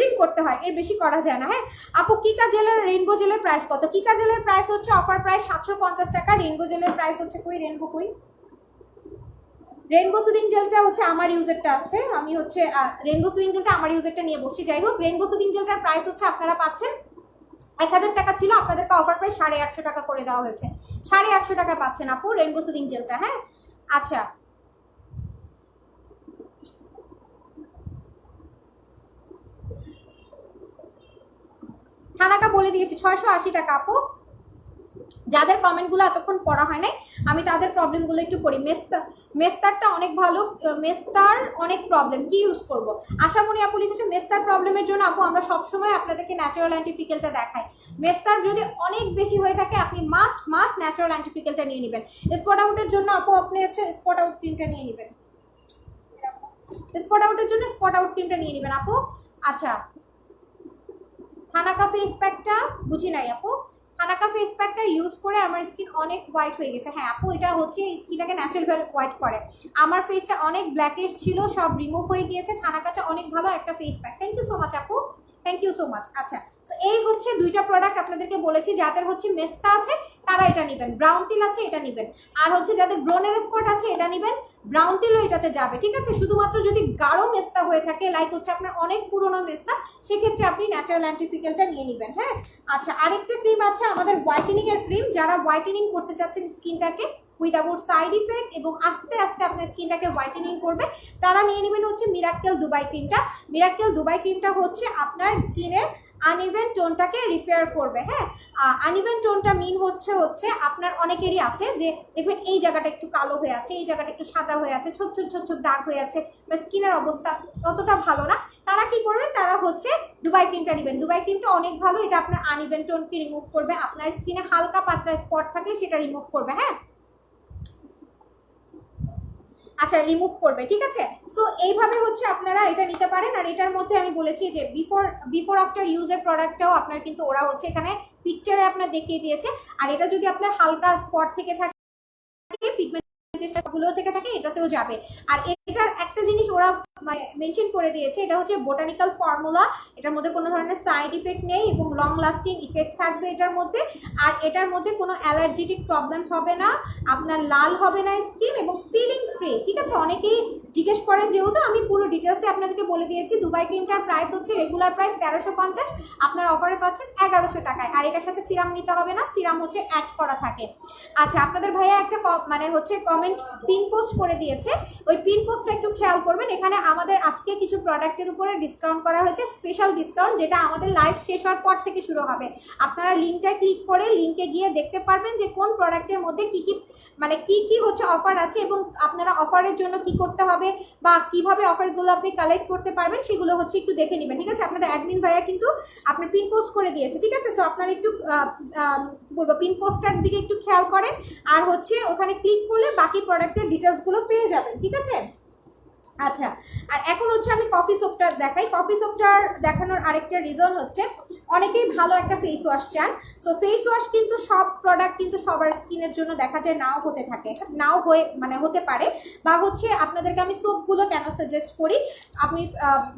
দিন করতে হয়, এর বেশি করা যায় না। হ্যাঁ আপু, কিকা জেলের রেইনবো জেলের প্রাইস কত? কিকা জেলের প্রাইস হচ্ছে অফার প্রাইস 750 টাকা। রেইনবো জেলের প্রাইস হচ্ছে, কই রেইনবো কই, রেইনবো সুদিং জেলটা হচ্ছে আমার ইউজারটা আছে, আমি হচ্ছে রেইনবো সুদিং জেলটা আমার ইউজারটা নিয়ে বসছি। যাই হোক, রেইনবো সুদিং জেলটার প্রাইস হচ্ছে আপনারা পাচ্ছেন 1000 টাকা ছিল, আপনাদেরকে অফার প্রাইস 850 টাকা করে দেওয়া হয়েছে। 850 টাকা পাচ্ছেন আপু রেইনবো সুদিং জেলটা। হ্যাঁ আচ্ছা, থানাকা বলে দিয়েছি 680 টাকা আপু। যাদের কমেন্টগুলো এতক্ষণ পড়া হয় নাই আমি তাদের প্রবলেমগুলো একটু পড়ি। মেস্তারটা অনেক ভালো, মেস্তার অনেক প্রবলেম, কি ইউজ করব? আশামণি আপু লিখেছে মেস্তার প্রবলেমের জন্য আপু আমরা সবসময় আপনাদেরকে ন্যাচারাল অ্যান্টিফিকেলটা দেখাই। মেস্তার যদি অনেক বেশি হয়ে থাকে আপনি মাস্ট ন্যাচারাল অ্যান্টিফিকেলটা নিয়ে নেবেন। স্পট আউটের জন্য আপু আপনি হচ্ছে স্পট আউট ক্রিমটা নিয়ে নেবেন, স্পট আউটের জন্য স্পট আউট ক্রিমটা নিয়ে নেবেন আপু। আচ্ছা, থানাকা ফেস প্যাকটা বুঝি নাই আপু। থানাকা ফেস প্যাকটা ইউজ করে আমার স্কিন অনেক হোয়াইট হয়ে গেছে। হ্যাঁ আপু, এটা হচ্ছে স্কিনটাকে ন্যাচারাল হোয়াইট করে। আমার ফেসটা অনেক ব্ল্যাকেশ ছিল, সব রিমুভ হয়ে গিয়েছে। থানাকাটা অনেক ভালো একটা face pack. Thank you so much আপু, থ্যাংক ইউ সো মাচ। আচ্ছা, তো এই হচ্ছে দুইটা প্রোডাক্ট আপনাদেরকে বলেছি। যাদের হচ্ছে মেস্তা আছে তারা এটা নেবেন, ব্রাউন তিল আছে এটা নেবেন, আর হচ্ছে যাদের ব্রনের স্পট আছে এটা নেবেন, ব্রাউন তিলও এটাতে যাবে। ঠিক আছে, শুধুমাত্র যদি গাঢ় মেস্তা হয়ে থাকে, লাইক হচ্ছে আপনার অনেক পুরনো মেস্তা, সেক্ষেত্রে আপনি ন্যাচারাল অ্যান্টিফিকেলটা নিয়ে নেবেন। হ্যাঁ আচ্ছা, আরেকটা ক্রিম আছে আমাদের হোয়াইটেনিং এর ক্রিম। যারা হোয়াইটেনিং করতে চাচ্ছেন স্কিনটাকে উইদাউট সাইড ইফেক্ট এবং আস্তে আস্তে আপনার স্কিনটাকে হোয়াইটেনিং করবে, তারা নিয়ে নেবেন হচ্ছে মিরাক্কেল দুবাই ক্রিমটা। মিরাক্কেল দুবাই ক্রিমটা হচ্ছে আপনার স্কিনের আনইভেন টোনটাকে রিপেয়ার করবে। হ্যাঁ, আনইভেন টোনটা মিন হচ্ছে আপনার অনেকেরই আছে যে দেখবেন এই জায়গাটা একটু কালো হয়ে আছে, এই জায়গাটা একটু সাদা হয়ে আছে, ছোট ছোট ছোট ছোট দাগ হয়ে আছে, বা স্কিনের অবস্থা ততটা ভালো না। তারা কি করবেন, তারা হচ্ছে দুবাই ক্রিমটা নেবেন। দুবাই ক্রিমটা অনেক ভালো, এটা আপনার আনইভেন টোনকে রিমুভ করবে, আপনার স্কিনে হালকা পাতলা স্পট থাকলে সেটা রিমুভ করবে। হ্যাঁ আচ্ছা, রিমুভ করবে। ঠিক আছে, সো এইভাবে হচ্ছে আপনারা এটা নিতে পারেন। আর এটার মধ্যে আমি বলেছি যে বিফোর আফটার ইউজের প্রোডাক্টটাও আপনার কিন্তু ওরা হচ্ছে এখানে পিকচারে আপনার দেখিয়ে দিয়েছে। আর এটা যদি আপনার হালকা স্পট থেকে থাকে, পিগমেন্টেশনগুলো থেকে থাকে, এটাতেও যাবে। আর এটার একটা জিনিস ওরা মেনশন করে দিয়েছে, এটা হচ্ছে বোটানিক্যাল ফর্মুলা, এটার মধ্যে কোনো ধরনের সাইড ইফেক্ট নেই এবং লং লাস্টিং ইফেক্ট থাকবে এটার মধ্যে। আর এটার মধ্যে কোনো অ্যালার্জেটিক প্রবলেম হবে না, আপনার লাল হবে না স্কিন, এবং পিলিং ফ্রি। ঠিক আছে, অনেকেই জিজ্ঞেস করেন, যেহেতু আমি পুরো ডিটেলসে আপনাদেরকে বলে দিয়েছি। দুবাই ক্রিমটার প্রাইস হচ্ছে রেগুলার প্রাইস 1350, আপনার অফারে পাচ্ছেন 1100 টাকায়। আর এটার সাথে সিরাম নিতে হবে না, সিরাম হচ্ছে অ্যাড করা থাকে। আচ্ছা, আপনাদের ভাইয়া একটা মানে হচ্ছে কমেন্ট পিন পোস্ট করে দিয়েছে, ওই পিন পোস্টটা একটু খেয়াল করবেন। এখানে আমাদের আজকে কিছু প্রোডাক্টের উপরে ডিসকাউন্ট করা হয়েছে, স্পেশাল ডিসকাউন্ট, যেটা আমাদের লাইভ শেষ হওয়ার পর থেকে শুরু হবে। আপনারা লিঙ্কটা ক্লিক করে লিঙ্কে গিয়ে দেখতে পারবেন যে কোন প্রোডাক্টের মধ্যে কি কি মানে কি হচ্ছে অফার আছে, এবং আপনারা অফারের জন্য কি করতে হবে বা কিভাবে অফারগুলো আপনি কালেক্ট করতে পারবেন সেগুলো হচ্ছে একটু দেখে নেবেন। ঠিক আছে, আপনাদের অ্যাডমিন ভাইয়া কিন্তু আপনার পিন পোস্ট করে দিয়েছে। ঠিক আছে, সো আপনারা একটু বলবো পিন পোস্টার দিকে একটু খেয়াল করেন, আর হচ্ছে ওখানে ক্লিক করলে বাকি প্রোডাক্টের ডিটেলসগুলো পেয়ে যাবেন। ঠিক আছে, আচ্ছা, আর এখন হচ্ছে আমি কফি সোপটা দেখাই। কফি সোপটার দেখানোর আরেকটা রিজন হচ্ছে অনেকেই ভালো একটা ফেস ওয়াশ চান। সো ফেস ওয়াশ কিন্তু সব প্রোডাক্ট কিন্তু সবার স্কিনের জন্য দেখা যায় নাও হতে থাকে, নাও হয়ে মানে হতে পারে। বা হচ্ছে আপনাদেরকে আমি সোপগুলো কেন সাজেস্ট করি, আপনি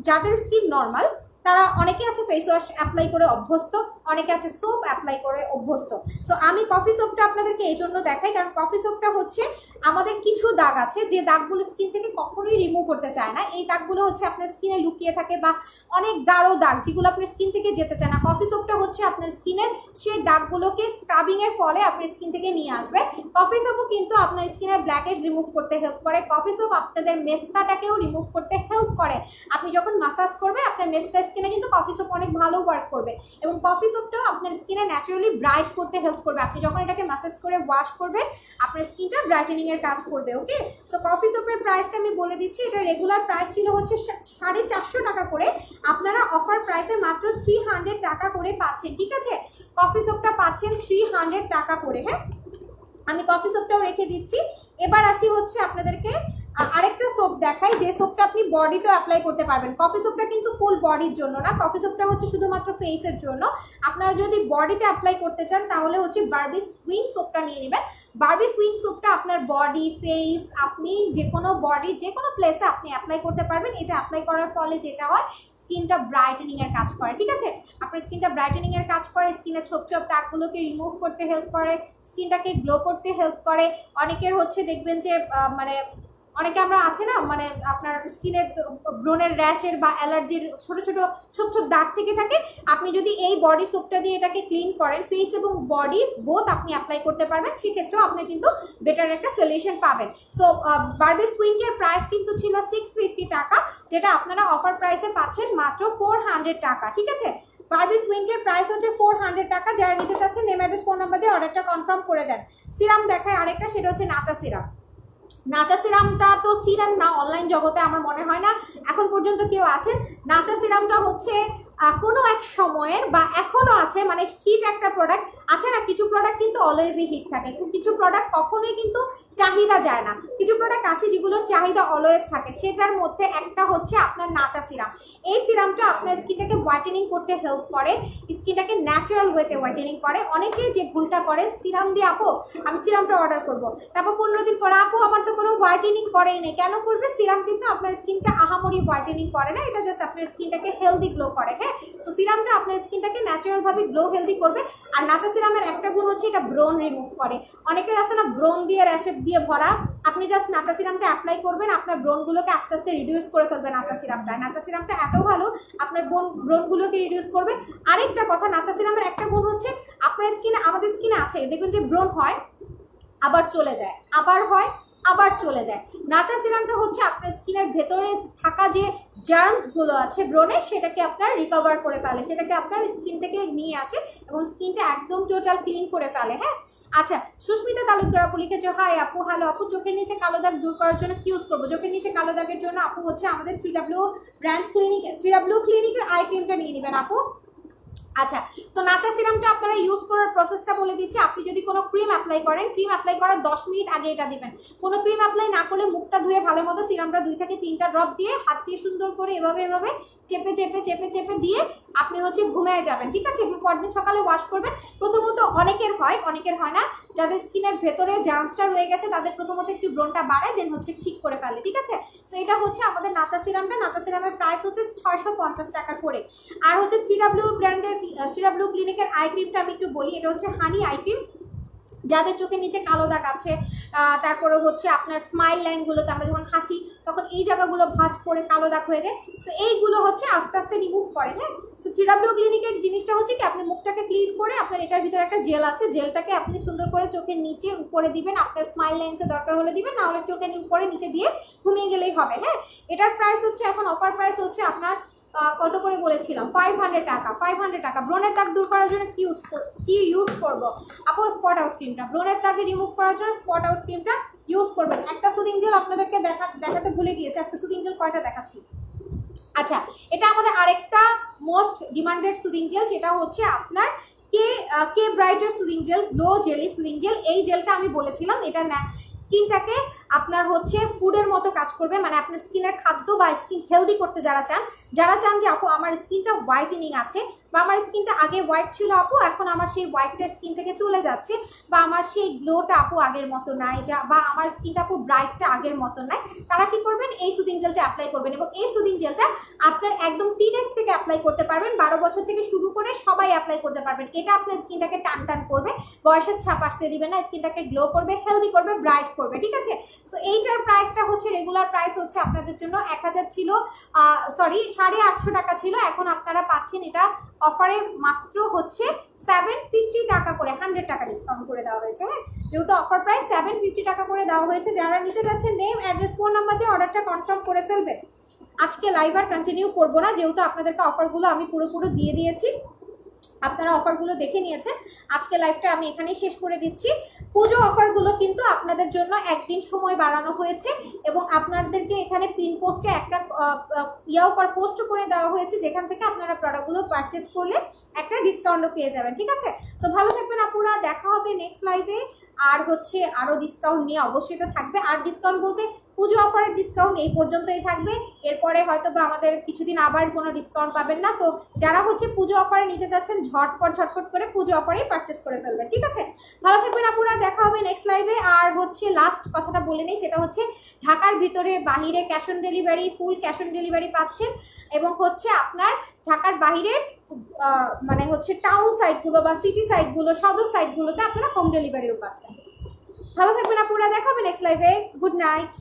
যাদের স্কিন নর্মাল তারা অনেকে আছে ফেস ওয়াশ অ্যাপ্লাই করে অভ্যস্ত, অনেকে আছে সোপ অ্যাপ্লাই করে অভ্যস্ত। সো আমি কফি সোপটা আপনাদেরকে এই জন্য দেখাই, কারণ কফি সোপটা হচ্ছে আমাদের কিছু দাগ আছে যে দাগগুলো স্কিন থেকে কখনোই রিমুভ করতে চায় না। এই দাগগুলো হচ্ছে আপনার স্কিনে লুকিয়ে থাকে, বা অনেক গাঢ় দাগ যেগুলো আপনার স্কিন থেকে যেতে চায় না। কফি সোপটা হচ্ছে আপনার স্কিনের সেই দাগগুলোকে স্ক্রাবিংয়ের ফলে আপনার স্কিন থেকে নিয়ে আসবে। কফি সোপও কিন্তু আপনার স্কিনের ব্ল্যাকেজ রিমুভ করতে হেল্প করে। কফি সোপ আপনাদের মেস্তাটাকেও রিমুভ করতে হেল্প করে। আপনি যখন মাসাজ করবেন আপনার মেস্তা স্কিনে কিন্তু কফি সোপ অনেক ভালো ওয়ার্ক করবে, এবং কফি সোপটাও আপনার স্কিনে ন্যাচারালি ব্রাইট করতে হেল্প করবে। আপনি যখন এটাকে মাসাজ করে ওয়াশ করবেন আপনার স্কিনটা ব্রাইটেনিং এর কাজ করবে। ওকে, সো কফি সোপের প্রাইসটা আমি বলে দিচ্ছি। এটা রেগুলার প্রাইস ছিল হচ্ছে 450 টাকা করে, আপনারা অফার প্রাইসে মাত্র 300 টাকা করে পাচ্ছেন। ঠিক আছে, কফি সোপটা পাচ্ছেন 300 টাকা করে। হ্যাঁ, আমি কফি সোপটাও রেখে দিচ্ছি। এবার আসি হচ্ছে আপনাদেরকে আরেকটা সোপ দেখাই, যে সোপটা আপনি বডিতেও অ্যাপ্লাই করতে পারবেন। কফি সোপটা কিন্তু ফুল বডির জন্য না, কফি সোপটা হচ্ছে শুধুমাত্র ফেসের জন্য। আপনারা যদি বডিতে অ্যাপ্লাই করতে চান তাহলে হচ্ছে বারবি সুইং সোপটা নিয়ে নেবেন। বারবি সুইং সোপটা আপনার বডি, ফেস, আপনি যে কোনো বডির যে কোনো প্লেসে আপনি অ্যাপ্লাই করতে পারবেন। এটা অ্যাপ্লাই করার ফলে যেটা হয় স্কিনটা ব্রাইটেনিং এর কাজ করে। ঠিক আছে, আপনার স্কিনটা ব্রাইটেনিং এর কাজ করে, স্কিনের ছোপ ছোপ দাগগুলোকে রিমুভ করতে হেল্প করে, স্কিনটাকে গ্লো করতে হেল্প করে। অনেকের হচ্ছে দেখবেন যে মানে অনেকে আমরা আছে না মানে আপনার স্কিনের ব্রণের র্যাশের বা অ্যালার্জির ছোট ছোট ছোপ ছোপ দাগ থেকে থাকে, আপনি যদি এই বডি সোপটা দিয়ে এটাকে ক্লিন করেন, ফেস এবং বডি বোথ আপনি অ্যাপ্লাই করতে পারবেন, সেক্ষেত্রেও আপনি কিন্তু বেটার একটা সলিউশন পাবেন। সো বারবিস কুইকের প্রাইস কিন্তু ছিল 650 টাকা, যেটা আপনারা অফার প্রাইসে পাচ্ছেন মাত্র 400 টাকা। ঠিক আছে, বারবিস উইঙ্কের প্রাইস হচ্ছে 400 টাকা। যারা নিতে চাচ্ছেন নেম অ্যাড্রেস ফোন নাম্বার দিয়ে অর্ডারটা কনফার্ম করে দেন। সিরাম দেখায় আরেকটা, সেটা হচ্ছে নাচা সিরাম। নাচা সিরামটা তো চিনেন না অনলাইন জগতে, আমার মনে হয় না এখন পর্যন্ত কেউ আছেন। নাচা সিরামটা হচ্ছে কোনো এক সময়ের বা এখনও আছে, মানে হিট একটা প্রোডাক্ট আছে না, কিছু প্রোডাক্ট কিন্তু অলওয়েজই হিট থাকে, কিছু প্রোডাক্ট কখনোই কিন্তু চাহিদা যায় না, কিছু প্রোডাক্ট আছে যেগুলোর চাহিদা অলওয়েজ থাকে। সেটার মধ্যে একটা হচ্ছে আপনার নাচা সিরাম। এই সিরামটা আপনার স্কিনটাকে হোয়াইটেনিং করতে হেল্প করে, স্কিনটাকে ন্যাচারাল ওয়েতে হোয়াইটেনিং করে। অনেকে যে ভুলটা করেন, সিরাম দিয়ে আপু আমি সিরামটা অর্ডার করব, তারপর 15 দিন পর আপু আমার তো কোনো হোয়াইটেনিং করেই নেই। কেন করবে? সিরাম কিন্তু আপনার স্কিনকে আহামরি হোয়াইটেনিং করে না, এটা জাস্ট আপনার স্কিনটাকে হেলদি গ্লো করে। হ্যাঁ, সো সিরামটা আপনার স্কিনটাকে ন্যাচারালভাবে গ্লো হেলদি করবে। আর নাচা সিরামের একটা গুণ হচ্ছে এটা ব্রণ রিমুভ করে। অনেকের আছে না ব্রণ দিয়ে র্যাশেপ দিয়ে ভরা, আপনি জাস্ট নাচা সিরামটা অ্যাপ্লাই করবেন, আপনার ব্রণগুলোকে আস্তে আস্তে রিডিউস করে ফেলবে নাচা সিরামটা। নাচা সিরামটা এত ভালো, আপনার ব্রণগুলোকে রিডিউস করবে। আরেকটা কথা, নাচা সিরামের একটা গুণ হচ্ছে আপনার স্কিনে, আমাদের স্কিনে আছে দেখবেন যে ব্রণ হয় আবার চলে যায়, আবার হয় আবার চলে যায়। নাচা সিরামটা হচ্ছে আপনার স্কিনের ভেতরে থাকা যে জার্মসগুলো আছে ব্রণে, সেটাকে আপনার রিকভার করে ফেলে, সেটাকে আপনার স্কিন থেকে নিয়ে আসে এবং স্কিনটা একদম টোটাল ক্লিন করে ফেলে। হ্যাঁ, আচ্ছা, সুস্মিতা তালুকদার আপু লিখেছে, হাই আপু, হ্যালো আপু, চোখের নিচে কালো দাগ দূর করার জন্য কি ইউজ করবো? চোখের নিচে কালো দাগের জন্য আপু হচ্ছে আমাদের 3W ব্র্যান্ড ক্লিনিক, 3W ক্লিনিকের আই ক্রিমটা নিয়ে নেবেন আপু। আচ্ছা, সো নাচা সিরামটা আপনারা ইউজ করার প্রসেসটা বলে দিচ্ছি। আপনি যদি কোনো ক্রিম অ্যাপ্লাই করেন, ক্রিম অ্যাপ্লাই করার 10 মিনিট আগে এটা দিবেন। কোনো ক্রিম অ্যাপ্লাই না করলে মুখটা ধুয়ে ভালো মতো সিরামটা 2 থেকে 3টা ড্রপ দিয়ে হাত দিয়ে সুন্দর করে এভাবে এভাবে চেপে চেপে চেপে চেপে দিয়ে আপনি হচ্ছে ঘুমিয়ে যাবেন। ঠিক আছে, পরদিন সকালে ওয়াশ করবেন। প্রথমত অনেকের হয় না, যাদের স্কিনের ভেতরে জার্মসটা রয়ে গেছে তাদের প্রথমত একটু ব্রণটা বাড়ায়, দেন হচ্ছে ঠিক করে ফেলে। ঠিক আছে, সো এটা হচ্ছে আমাদের নাচা সিরামটা। নাচা সিরামের প্রাইস হচ্ছে 650 টাকা করে। আর হচ্ছে 3W ব্র্যান্ডের 3W ক্লিনিকের আই ক্রিমটা আমি একটু বলি, এটা হচ্ছে হানি আই ক্রিম। যাদের চোখের নিচে কালো দাগ আছে, তারপরে হচ্ছে আপনার স্মাইল লাইনগুলোতে আমরা যখন হাসি তখন এই জায়গাগুলো ভাঁজ করে কালো দাগ হয়ে যায়, সো এইগুলো হচ্ছে আস্তে আস্তে রিমুভ করে। হ্যাঁ, সো 3W ক্লিনিকের জিনিসটা হচ্ছে কি, আপনি মুখটাকে ক্লিন করে আপনার এটার ভিতরে একটা জেল আছে, জেলটাকে আপনি সুন্দর করে চোখের নিচে উপরে দিবেন, আপনার স্মাইল লাইন্সে দরকার হলে দিবেন, না হলে চোখের উপরে নিচে দিয়ে ঘুমিয়ে গেলেই হবে। হ্যাঁ, এটার প্রাইস হচ্ছে এখন অফার প্রাইস হচ্ছে আপনার কত করে বলেছিলাম, 500 টাকা। 500 টাকা। ব্রণের দাগ দূর করার জন্য কি ইউজ করবো আপু? স্পট আউট ক্রিমটা। ব্রণের দাগে রিমুভ করার জন্য স্পট আউট ক্রিমটা ইউজ করবেন। একটা সুদিং জেল আপনাদেরকে দেখাতে ভুলে গিয়েছে, আজকে সুদিং জেল কয়টা দেখাচ্ছি। আচ্ছা, এটা আমাদের আরেকটা মোস্ট ডিমান্ডেড সুদিং জেল, সেটা হচ্ছে আপনার কে ব্রাইটের soothing gel, glow jelly soothing gel. এই জেলটা আমি বলেছিলাম এটা স্কিনটাকে আপনার হচ্ছে ফুডের মতো কাজ করবে, মানে আপনার স্কিনের খাদ্য বা স্কিন হেলদি করতে যারা চান যে আপু আমার স্কিনটা হোয়াইটেনিং আছে, বা আমার স্কিনটা আগে হোয়াইট ছিল আপু, এখন আমার সেই হোয়াইটটা স্কিন থেকে চলে যাচ্ছে, বা আমার সেই গ্লোটা আপু আগের মতো নাই, বা আমার স্কিনটা আপু ব্রাইটটা আগের মতো নাই, তারা কি করবেন? এই সুদিং জেলটা অ্যাপ্লাই করবেন। এবং এই সুদিং জেলটা আপনার একদম টিনেজ থেকে অ্যাপ্লাই করতে পারবেন, 12 বছর থেকে শুরু করে সবাই অ্যাপ্লাই করতে পারবেন। এটা আপনার স্কিনটাকে টান টান করবে, বয়সের ছাপ আসতে দিবে না, স্কিনটাকে গ্লো করবে, হেলদি করবে, ব্রাইট করবে। ঠিক আছে, সো এইটার প্রাইসটা হচ্ছে রেগুলার প্রাইস হচ্ছে আপনাদের জন্য 1000 ছিল, 850 টাকা ছিল, এখন আপনারা পাচ্ছেন এটা অফারে মাত্র হচ্ছে 750 টাকা করে, 100 টাকা ডিসকাউন্ট করে দেওয়া হয়েছে। হ্যাঁ, যেহেতু অফার প্রাইস 750 টাকা করে দেওয়া হয়েছে, যারা নিতে যাচ্ছেন নেম অ্যাড্রেস ফোন নাম্বার দিয়ে অর্ডারটা কনফার্ম করে ফেলবে। আজকে লাইভ আর কন্টিনিউ করবো না, যেহেতু আপনাদেরকে অফারগুলো আমি পুরোপুরি দিয়ে দিয়েছি, আপনারা অফারগুলো দেখে নিয়েছেন। আজকে লাইভটা আমি এখানেই শেষ করে দিচ্ছি। পুজো অফারগুলো কিন্তু আপনাদের জন্য একদিন সময় বাড়ানো হয়েছে, এবং আপনাদেরকে এখানে পিন পোস্টে একটা পোস্ট করে দেওয়া হয়েছে, যেখান থেকে আপনারা প্রোডাক্টগুলো পারচেস করলে একটা ডিসকাউন্টও পেয়ে যাবেন। ঠিক আছে, সো ভালো থাকবেন আপুরা, দেখা হবে নেক্সট লাইভে। আর হচ্ছে আরও ডিসকাউন্ট নিয়ে অবশ্যই তো থাকবে, আর ডিসকাউন্ট বলতে পুজো অফারের ডিসকাউন্ট এই পর্যন্তই থাকবে, এরপরে হয়তো বা আমাদের কিছুদিন আবার কোনো ডিসকাউন্ট পাবেন না। সো যারা হচ্ছে পুজো অফারে নিতে যাচ্ছেন ঝটপট করে পুজো অফারেই পারচেস করে ফেলবেন। ঠিক আছে, ভালো থাকবেন আপুরা, দেখা হবে নেক্সট লাইভে। আর হচ্ছে লাস্ট কথাটা বলে নেই, সেটা হচ্ছে ঢাকার ভিতরে বাহিরে cash on delivery, full cash on delivery পাচ্ছেন, এবং হচ্ছে আপনার ঢাকার বাহিরের মানে হচ্ছে টাউন সাইডগুলো বা সিটি সাইডগুলো, সদর সাইডগুলোতে আপনারা হোম ডেলিভারিও পাচ্ছেন। ভালো থাকবেন আপুরা, দেখা হবে নেক্সট লাইভে। Good night.